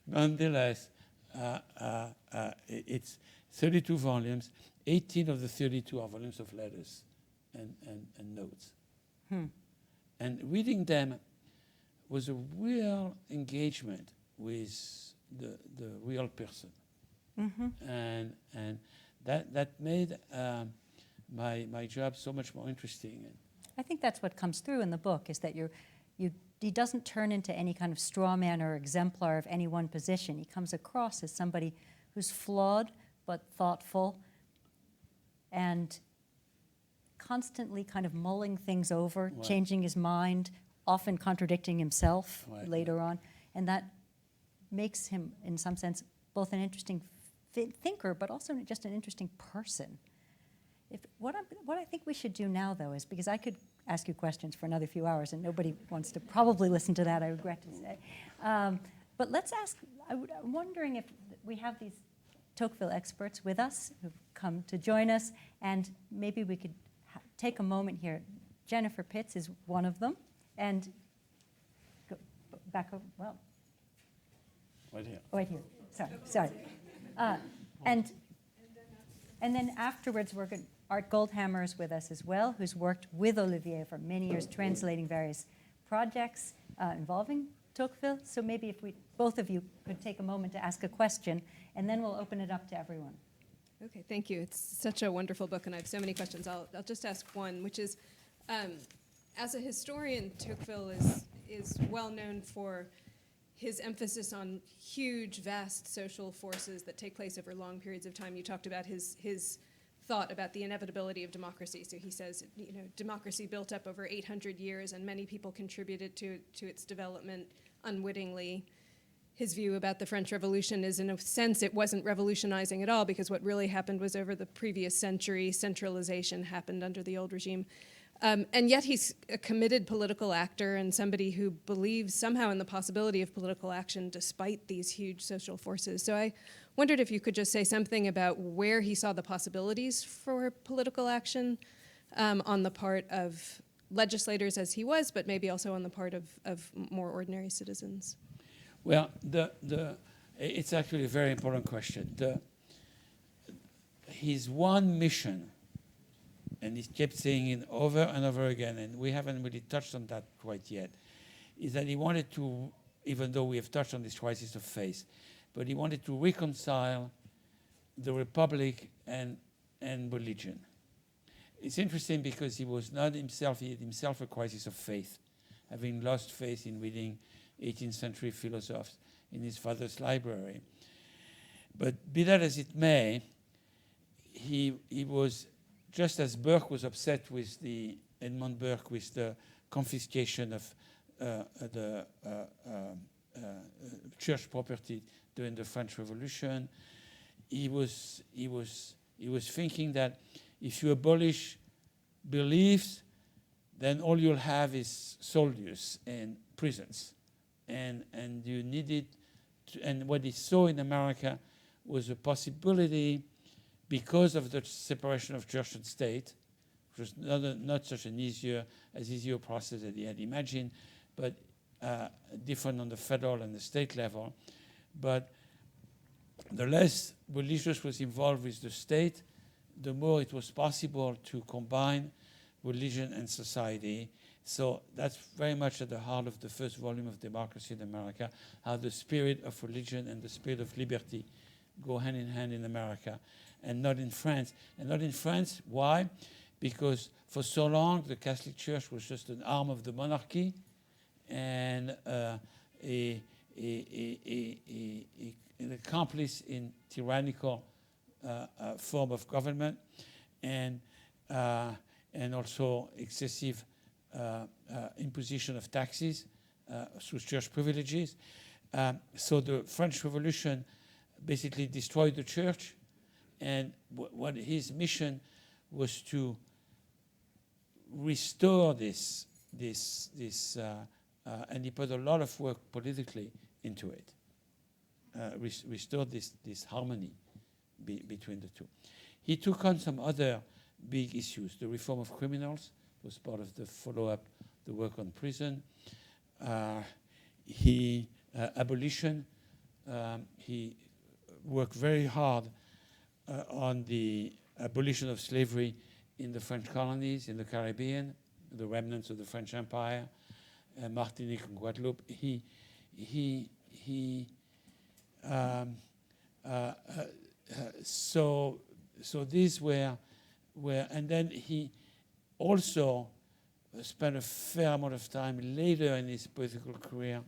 Nonetheless, it's 32 volumes. 18 of the 32 are volumes of letters and notes. And reading them was a real engagement with the real person. And that made my job so much more interesting. I think that's what comes through in the book, is that he doesn't turn into any kind of straw man or exemplar of any one position. He comes across as somebody who's flawed but thoughtful and constantly kind of mulling things over, Right. changing his mind, often contradicting himself Right. later on. And that makes him, in some sense, both an interesting thinker, but also just an interesting person. What I think we should do now, though, is, because I could ask you questions for another few hours, and nobody wants to probably listen to that, I regret to say. But let's ask, I'm wondering if we have these Tocqueville experts with us who've come to join us, and maybe we could take a moment here. Jennifer Pitts is one of them, and go back over, well. Right here. Right here, sorry. And then afterwards, Art Goldhammer is with us as well, who's worked with Olivier for many years, translating various projects involving Tocqueville. So maybe if both of you could take a moment to ask a question, and then we'll open it up to everyone. Okay, thank you. It's such a wonderful book, and I have so many questions. I'll just ask one, which is, as a historian, Tocqueville is well known for his emphasis on huge, vast social forces that take place over long periods of time. You talked about his thought about the inevitability of democracy. So he says, democracy built up over 800 years, and many people contributed to its development unwittingly. His view about the French Revolution is, in a sense, it wasn't revolutionizing at all, because what really happened was, over the previous century, centralization happened under the old regime. And yet he's a committed political actor and somebody who believes somehow in the possibility of political action despite these huge social forces. So I wondered if you could just say something about where he saw the possibilities for political action on the part of legislators as he was, but maybe also on the part of more ordinary citizens. Well, it's actually a very important question. His one mission, and he kept saying it over and over again, and we haven't really touched on that quite yet, is that he wanted to, even though we have touched on this crisis of faith, but he wanted to reconcile the Republic and religion. It's interesting because he was not himself, he had himself a crisis of faith, having lost faith in reading 18th century philosophers in his father's library. But be that as it may, he was, just as Burke was upset with Edmund Burke with the confiscation of the church property during the French Revolution, he was thinking that if you abolish beliefs, then all you'll have is soldiers and prisons, and you needed and what he saw in America was a possibility, because of the separation of church and state, which was not such an easier process that he had imagined, but different on the federal and the state level. But the less religious was involved with the state, the more it was possible to combine religion and society. So that's very much at the heart of the first volume of Democracy in America, how the spirit of religion and the spirit of liberty go hand in hand in America, and not in France. And not in France, why? Because for so long the Catholic Church was just an arm of the monarchy and an accomplice in tyrannical form of government, and also excessive imposition of taxes through church privileges. So the French Revolution basically destroyed the church, and what his mission was to restore this, and he put a lot of work politically into it. Restore this harmony between the two. He took on some other big issues. The reform of criminals was part of the follow-up, the work on prison. Abolition. He worked very hard on the abolition of slavery in the French colonies, in the Caribbean, the remnants of the French Empire, Martinique and Guadeloupe. He so these were, and then he also spent a fair amount of time later in his political career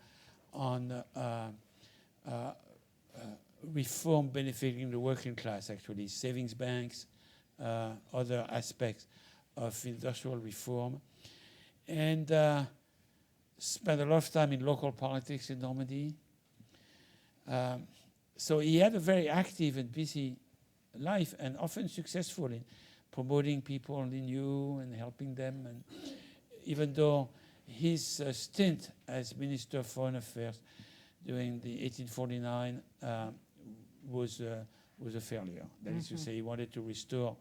on reform benefiting the working class, actually, savings banks, other aspects of industrial reform, and spent a lot of time in local politics in Normandy. So he had a very active and busy life, and often successful in promoting people he knew and helping them. And even though his stint as Minister of Foreign Affairs during the 1849 was a failure. That is to say, he wanted to restore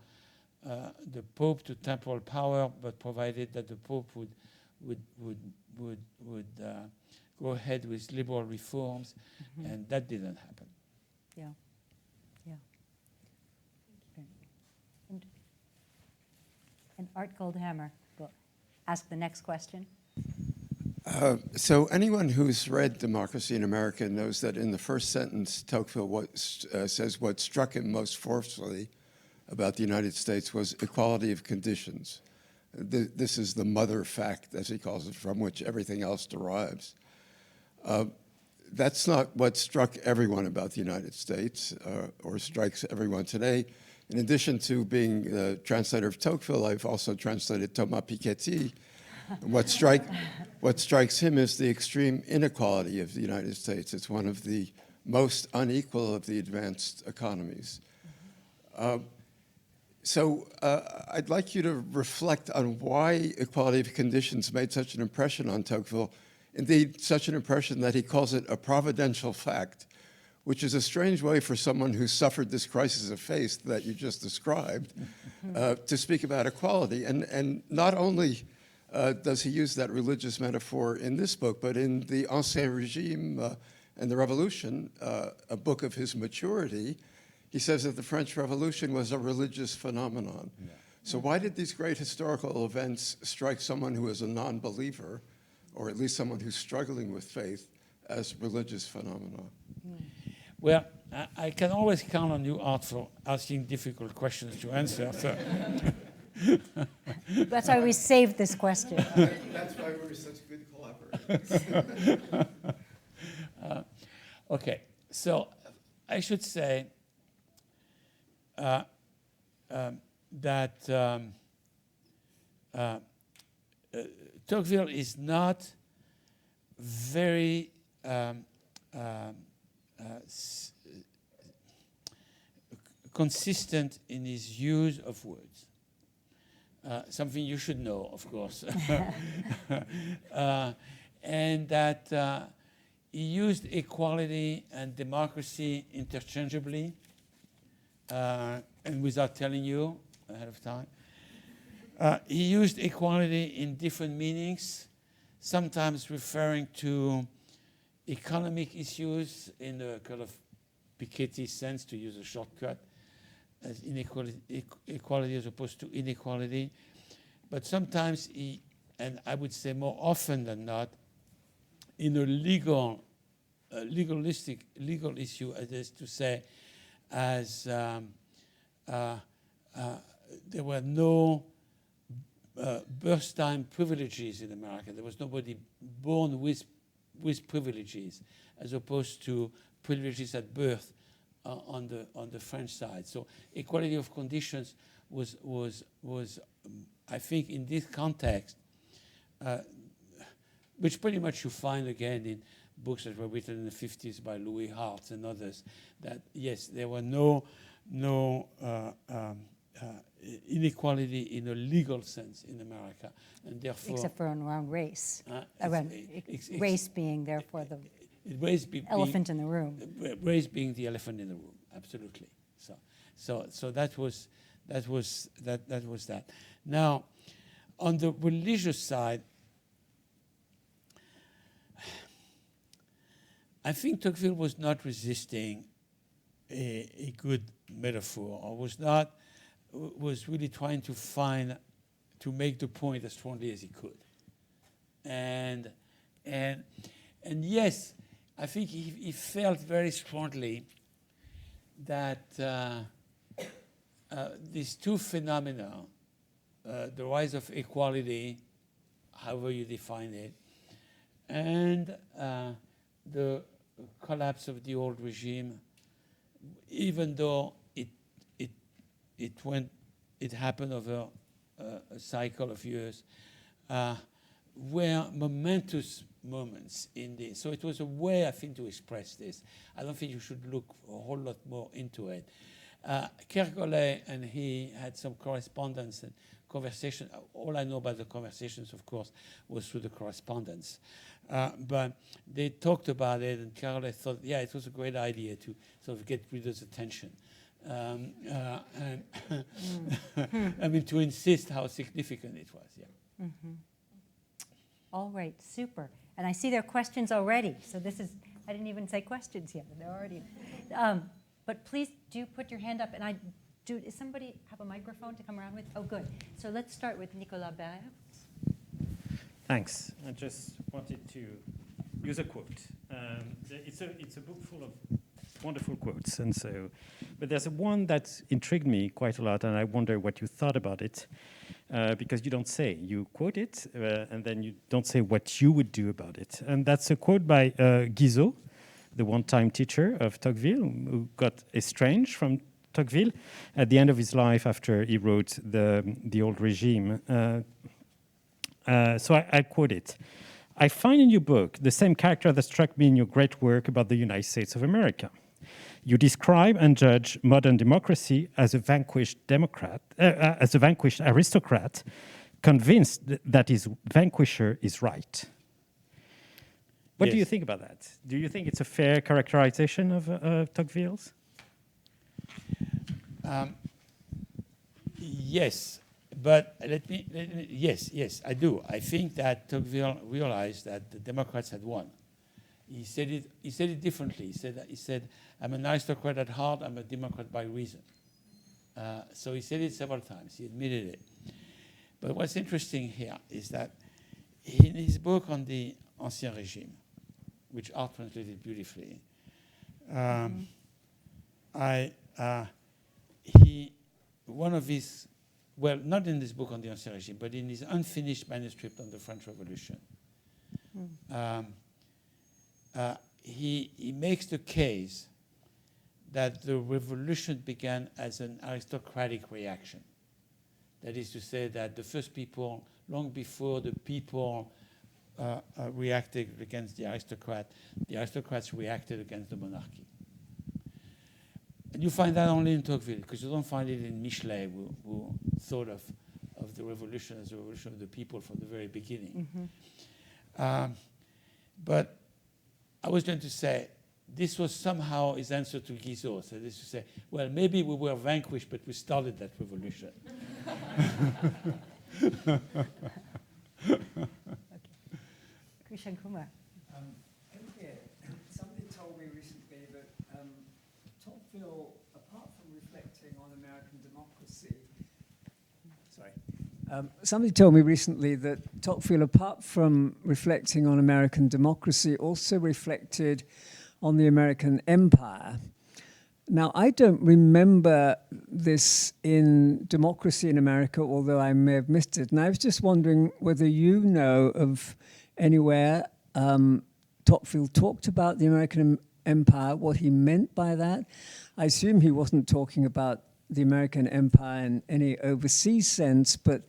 the Pope to temporal power, but provided that the Pope would go ahead with liberal reforms, and that didn't happen. Yeah, yeah. And Art Goldhammer will ask the next question. So anyone who's read Democracy in America knows that in the first sentence, Tocqueville says what struck him most forcefully about the United States was equality of conditions. This is the mother fact, as he calls it, from which everything else derives. That's not what struck everyone about the United States, or strikes everyone today. In addition to being the translator of Tocqueville, I've also translated Thomas Piketty. What strikes him is the extreme inequality of the United States. It's one of the most unequal of the advanced economies. So I'd like you to reflect on why equality of conditions made such an impression on Tocqueville, indeed such an impression that he calls it a providential fact, which is a strange way for someone who suffered this crisis of faith that you just described to speak about equality. And not only does he use that religious metaphor in this book, but in the Ancien Régime and the Revolution, a book of his maturity, he says that the French Revolution was a religious phenomenon. Yeah. So why did these great historical events strike someone who is a non-believer, or at least someone who's struggling with faith, as religious phenomena? Well, I can always count on you, Art, for asking difficult questions to answer. So. That's why we saved this question. That's why we're such good collaborators. Okay, so I should say that Tocqueville is not very consistent in his use of words. Something you should know, of course. And that he used equality and democracy interchangeably, and without telling you ahead of time. He used equality in different meanings, sometimes referring to economic issues in a kind of Piketty sense, to use a shortcut, as equality as opposed to inequality. But sometimes he, and I would say more often than not, in a legal issue, that is to say, as there were no birth time privileges in America. There was nobody born with privileges, as opposed to privileges at birth on the French side. So equality of conditions was I think in this context, which pretty much you find again in books that were written in the 50s by Louis Hart and others, that yes, there were no inequality in a legal sense in America, and therefore except for around race, race being therefore the elephant in the room. Race being the elephant in the room, absolutely. So that was that. Now, on the religious side, I think Tocqueville was not resisting a good metaphor, or was really trying to make the point as strongly as he could. And yes, I think he felt very strongly that these two phenomena, the rise of equality, however you define it, and the collapse of the old regime, even though it happened over a cycle of years, were momentous moments in this. So it was a way, I think, to express this. I don't think you should look a whole lot more into it. Kergolay and he had some correspondence and conversation. All I know about the conversations, of course, was through the correspondence. But they talked about it, and Kergolay thought, yeah, it was a great idea to sort of get readers' attention. And I mean, to insist how significant it was, yeah. Mm-hmm. All right, super. And I see there are questions already. So this is, I didn't even say questions yet. They're already. But please do put your hand up. And does somebody have a microphone to come around with? Oh, good. So let's start with Nicolas Baer. Thanks. I just wanted to use a quote. It's a book full of wonderful quotes, and so, but there's one that intrigued me quite a lot, and I wonder what you thought about it, because you don't say. You quote it, and then you don't say what you would do about it. And that's a quote by Guizot, the one-time teacher of Tocqueville, who got estranged from Tocqueville at the end of his life after he wrote the old regime. So I quote it. I find in your book the same character that struck me in your great work about the United States of America. You describe and judge modern democracy as a vanquished aristocrat, convinced that his vanquisher is right. What do you think about that? Do you think it's a fair characterization of Tocqueville's? Yes, but yes, I do. I think that Tocqueville realized that the Democrats had won. He said it differently. He said, I'm an aristocrat at heart, I'm a Democrat by reason. So he said it several times, he admitted it. But what's interesting here is that in his book on the Ancien Régime, which Art translated beautifully, one of his, well, not in this book on the Ancien Régime, but in his unfinished manuscript on the French Revolution, he makes the case that the revolution began as an aristocratic reaction. That is to say that the first people, long before the people reacted against the aristocrats reacted against the monarchy. And you find that only in Tocqueville, because you don't find it in Michelet, who thought of the revolution as a revolution of the people from the very beginning. Mm-hmm. But I was going to say, this was somehow his answer to Guizot. So this is to say, well, maybe we were vanquished, but we started that revolution. Krishan Kumar. Somebody told me recently that Tocqueville, apart from reflecting on American democracy, somebody told me recently that Tocqueville, apart from reflecting on American democracy, also reflected on the American empire. Now, I don't remember this in Democracy in America, although I may have missed it. And I was just wondering whether you know of anywhere Tocqueville talked about the American empire, what he meant by that. I assume he wasn't talking about the American empire in any overseas sense, but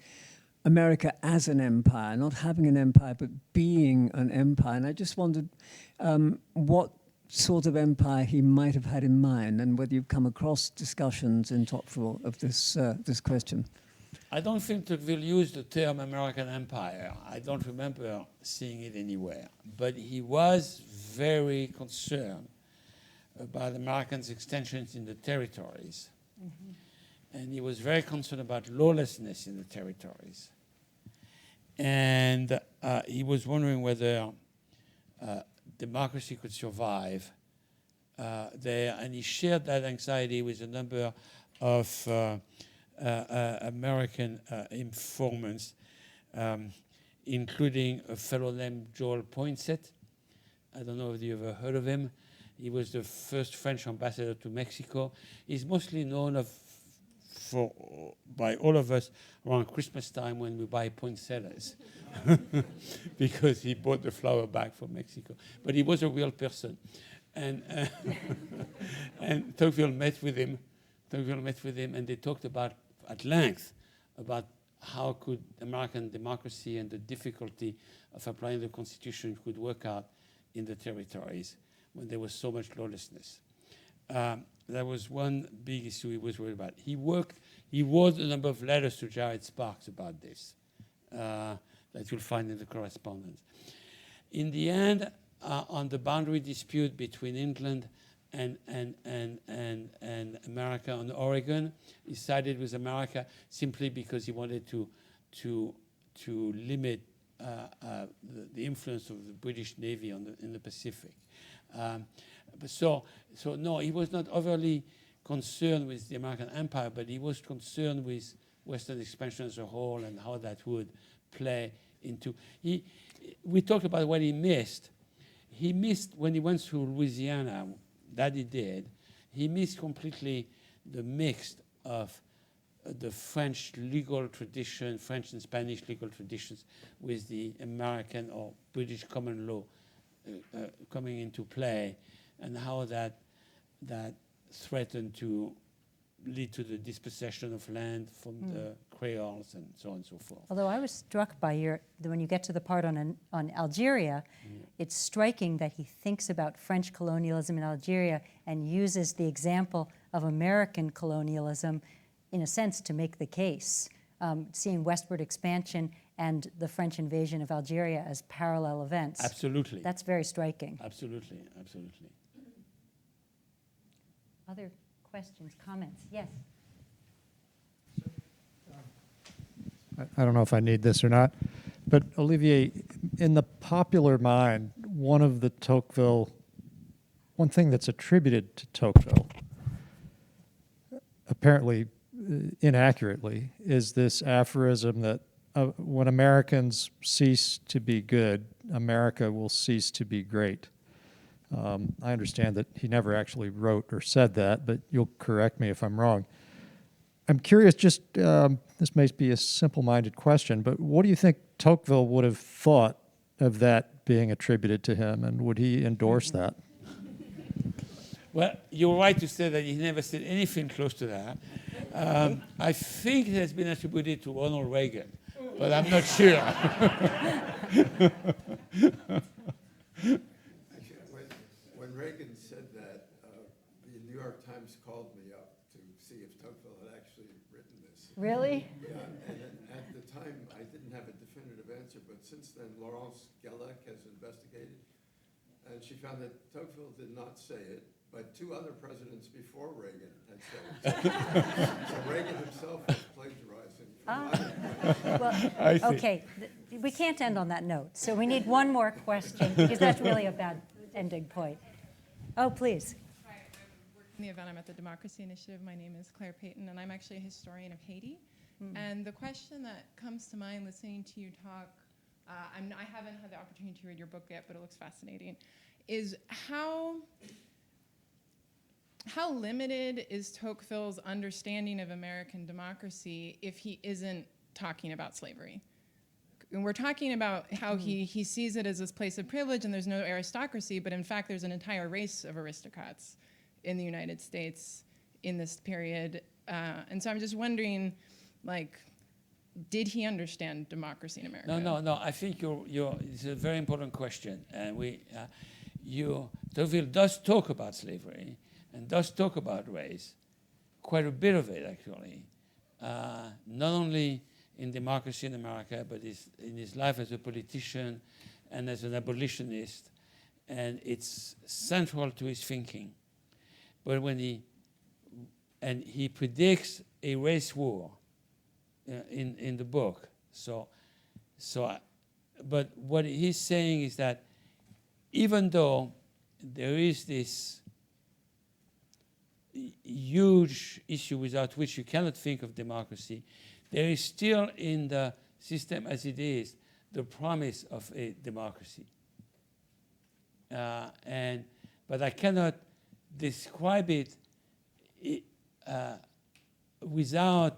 America as an empire, not having an empire, but being an empire. And I just wondered what sort of empire he might have had in mind, and whether you've come across discussions in Tocqueville of this question. I don't think Tocqueville used the term American empire. I don't remember seeing it anywhere. But he was very concerned about Americans' extensions in the territories. Mm-hmm. And he was very concerned about lawlessness in the territories. And he was wondering whether democracy could survive there. And he shared that anxiety with a number of American informants, including a fellow named Joel Poinsett, I don't know if you ever heard of him. He was the first French ambassador to Mexico. He's mostly known by all of us around Christmas time when we buy poinsettias, because he brought the flower back from Mexico. But he was a real person, and and Tocqueville met with him. And they talked at length about how could American democracy and the difficulty of applying the Constitution could work out in the territories when there was so much lawlessness. That was one big issue he was worried about. He wrote a number of letters to Jared Sparks about this that you'll find in the correspondence. In the end, on the boundary dispute between England and America on Oregon, he sided with America simply because he wanted to limit the influence of the British Navy in the Pacific. So no, he was not overly concerned with the American empire, but he was concerned with Western expansion as a whole and how that would play into. We talked about what he missed. He missed when he went to Louisiana, that he did. He missed completely the mix of the French legal tradition, French and Spanish legal traditions, with the American or British common law coming into play, and how that threatened to lead to the dispossession of land from the Creoles and so on and so forth. Although I was struck by when you get to the part on Algeria, it's striking that he thinks about French colonialism in Algeria and uses the example of American colonialism, in a sense, to make the case, seeing westward expansion and the French invasion of Algeria as parallel events. Absolutely. That's very striking. Absolutely, absolutely. Other questions, comments? Yes. I don't know if I need this or not, but Olivier, in the popular mind, one thing that's attributed to Tocqueville, apparently inaccurately, is this aphorism that when Americans cease to be good, America will cease to be great. I understand that he never actually wrote or said that, but you'll correct me if I'm wrong. I'm curious, this may be a simple-minded question, but what do you think Tocqueville would have thought of that being attributed to him, and would he endorse that? Well, you're right to say that he never said anything close to that. I think it has been attributed to Ronald Reagan, but I'm not sure. When Reagan said that, the New York Times called me up to see if Tocqueville had actually written this. Really? Yeah, and at the time I didn't have a definitive answer, but since then Laurence Gellec has investigated, and she found that Tocqueville did not say it, but two other presidents before Reagan had said it. So Reagan himself was plagiarizing from Well, okay, we can't end on that note, so we need one more question, because that's really a bad ending point. Oh, please. Hi, I'm working in the event. I'm at the Democracy Initiative. My name is Claire Payton, and I'm actually a historian of Haiti. And the question that comes to mind listening to you talk, I haven't had the opportunity to read your book yet, but it looks fascinating, is how limited is Tocqueville's understanding of American democracy if he isn't talking about slavery? And we're talking about how he sees it as this place of privilege and there's no aristocracy, but in fact there's an entire race of aristocrats in the United States in this period. And so I'm just wondering, did he understand democracy in America? No. I think it's a very important question. And Tocqueville does talk about slavery and does talk about race, quite a bit of it actually, not only in Democracy in America, but in his life as a politician and as an abolitionist, and it's central to his thinking. But when he predicts a race war in the book. But what he's saying is that even though there is this huge issue without which you cannot think of democracy, there is still in the system as it is the promise of a democracy. But I cannot describe it without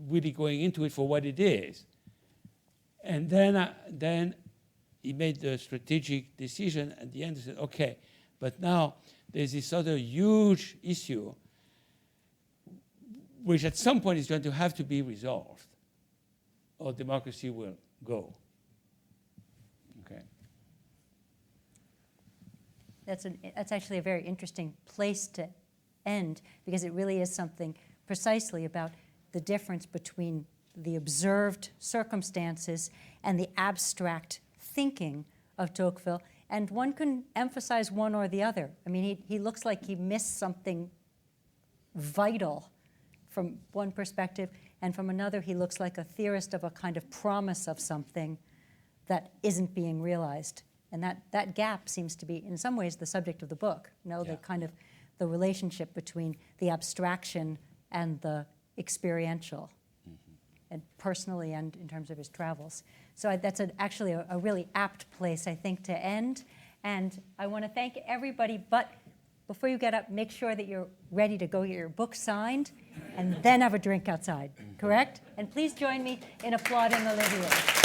really going into it for what it is. And then he made the strategic decision at the end. He said, okay, but now there's this other huge issue which at some point is going to have to be resolved, or democracy will go. Okay. That's actually a very interesting place to end, because it really is something precisely about the difference between the observed circumstances and the abstract thinking of Tocqueville. And one can emphasize one or the other. I mean, he looks like he missed something vital from one perspective, and from another, he looks like a theorist of a kind of promise of something that isn't being realized. And that gap seems to be, in some ways, the subject of the book. The kind of the relationship between the abstraction and the experiential, and personally and in terms of his travels. So that's actually a really apt place, I think, to end. And I want to thank everybody, but before you get up, make sure that you're ready to go get your book signed and then have a drink outside, correct? And please join me in applauding Olivier.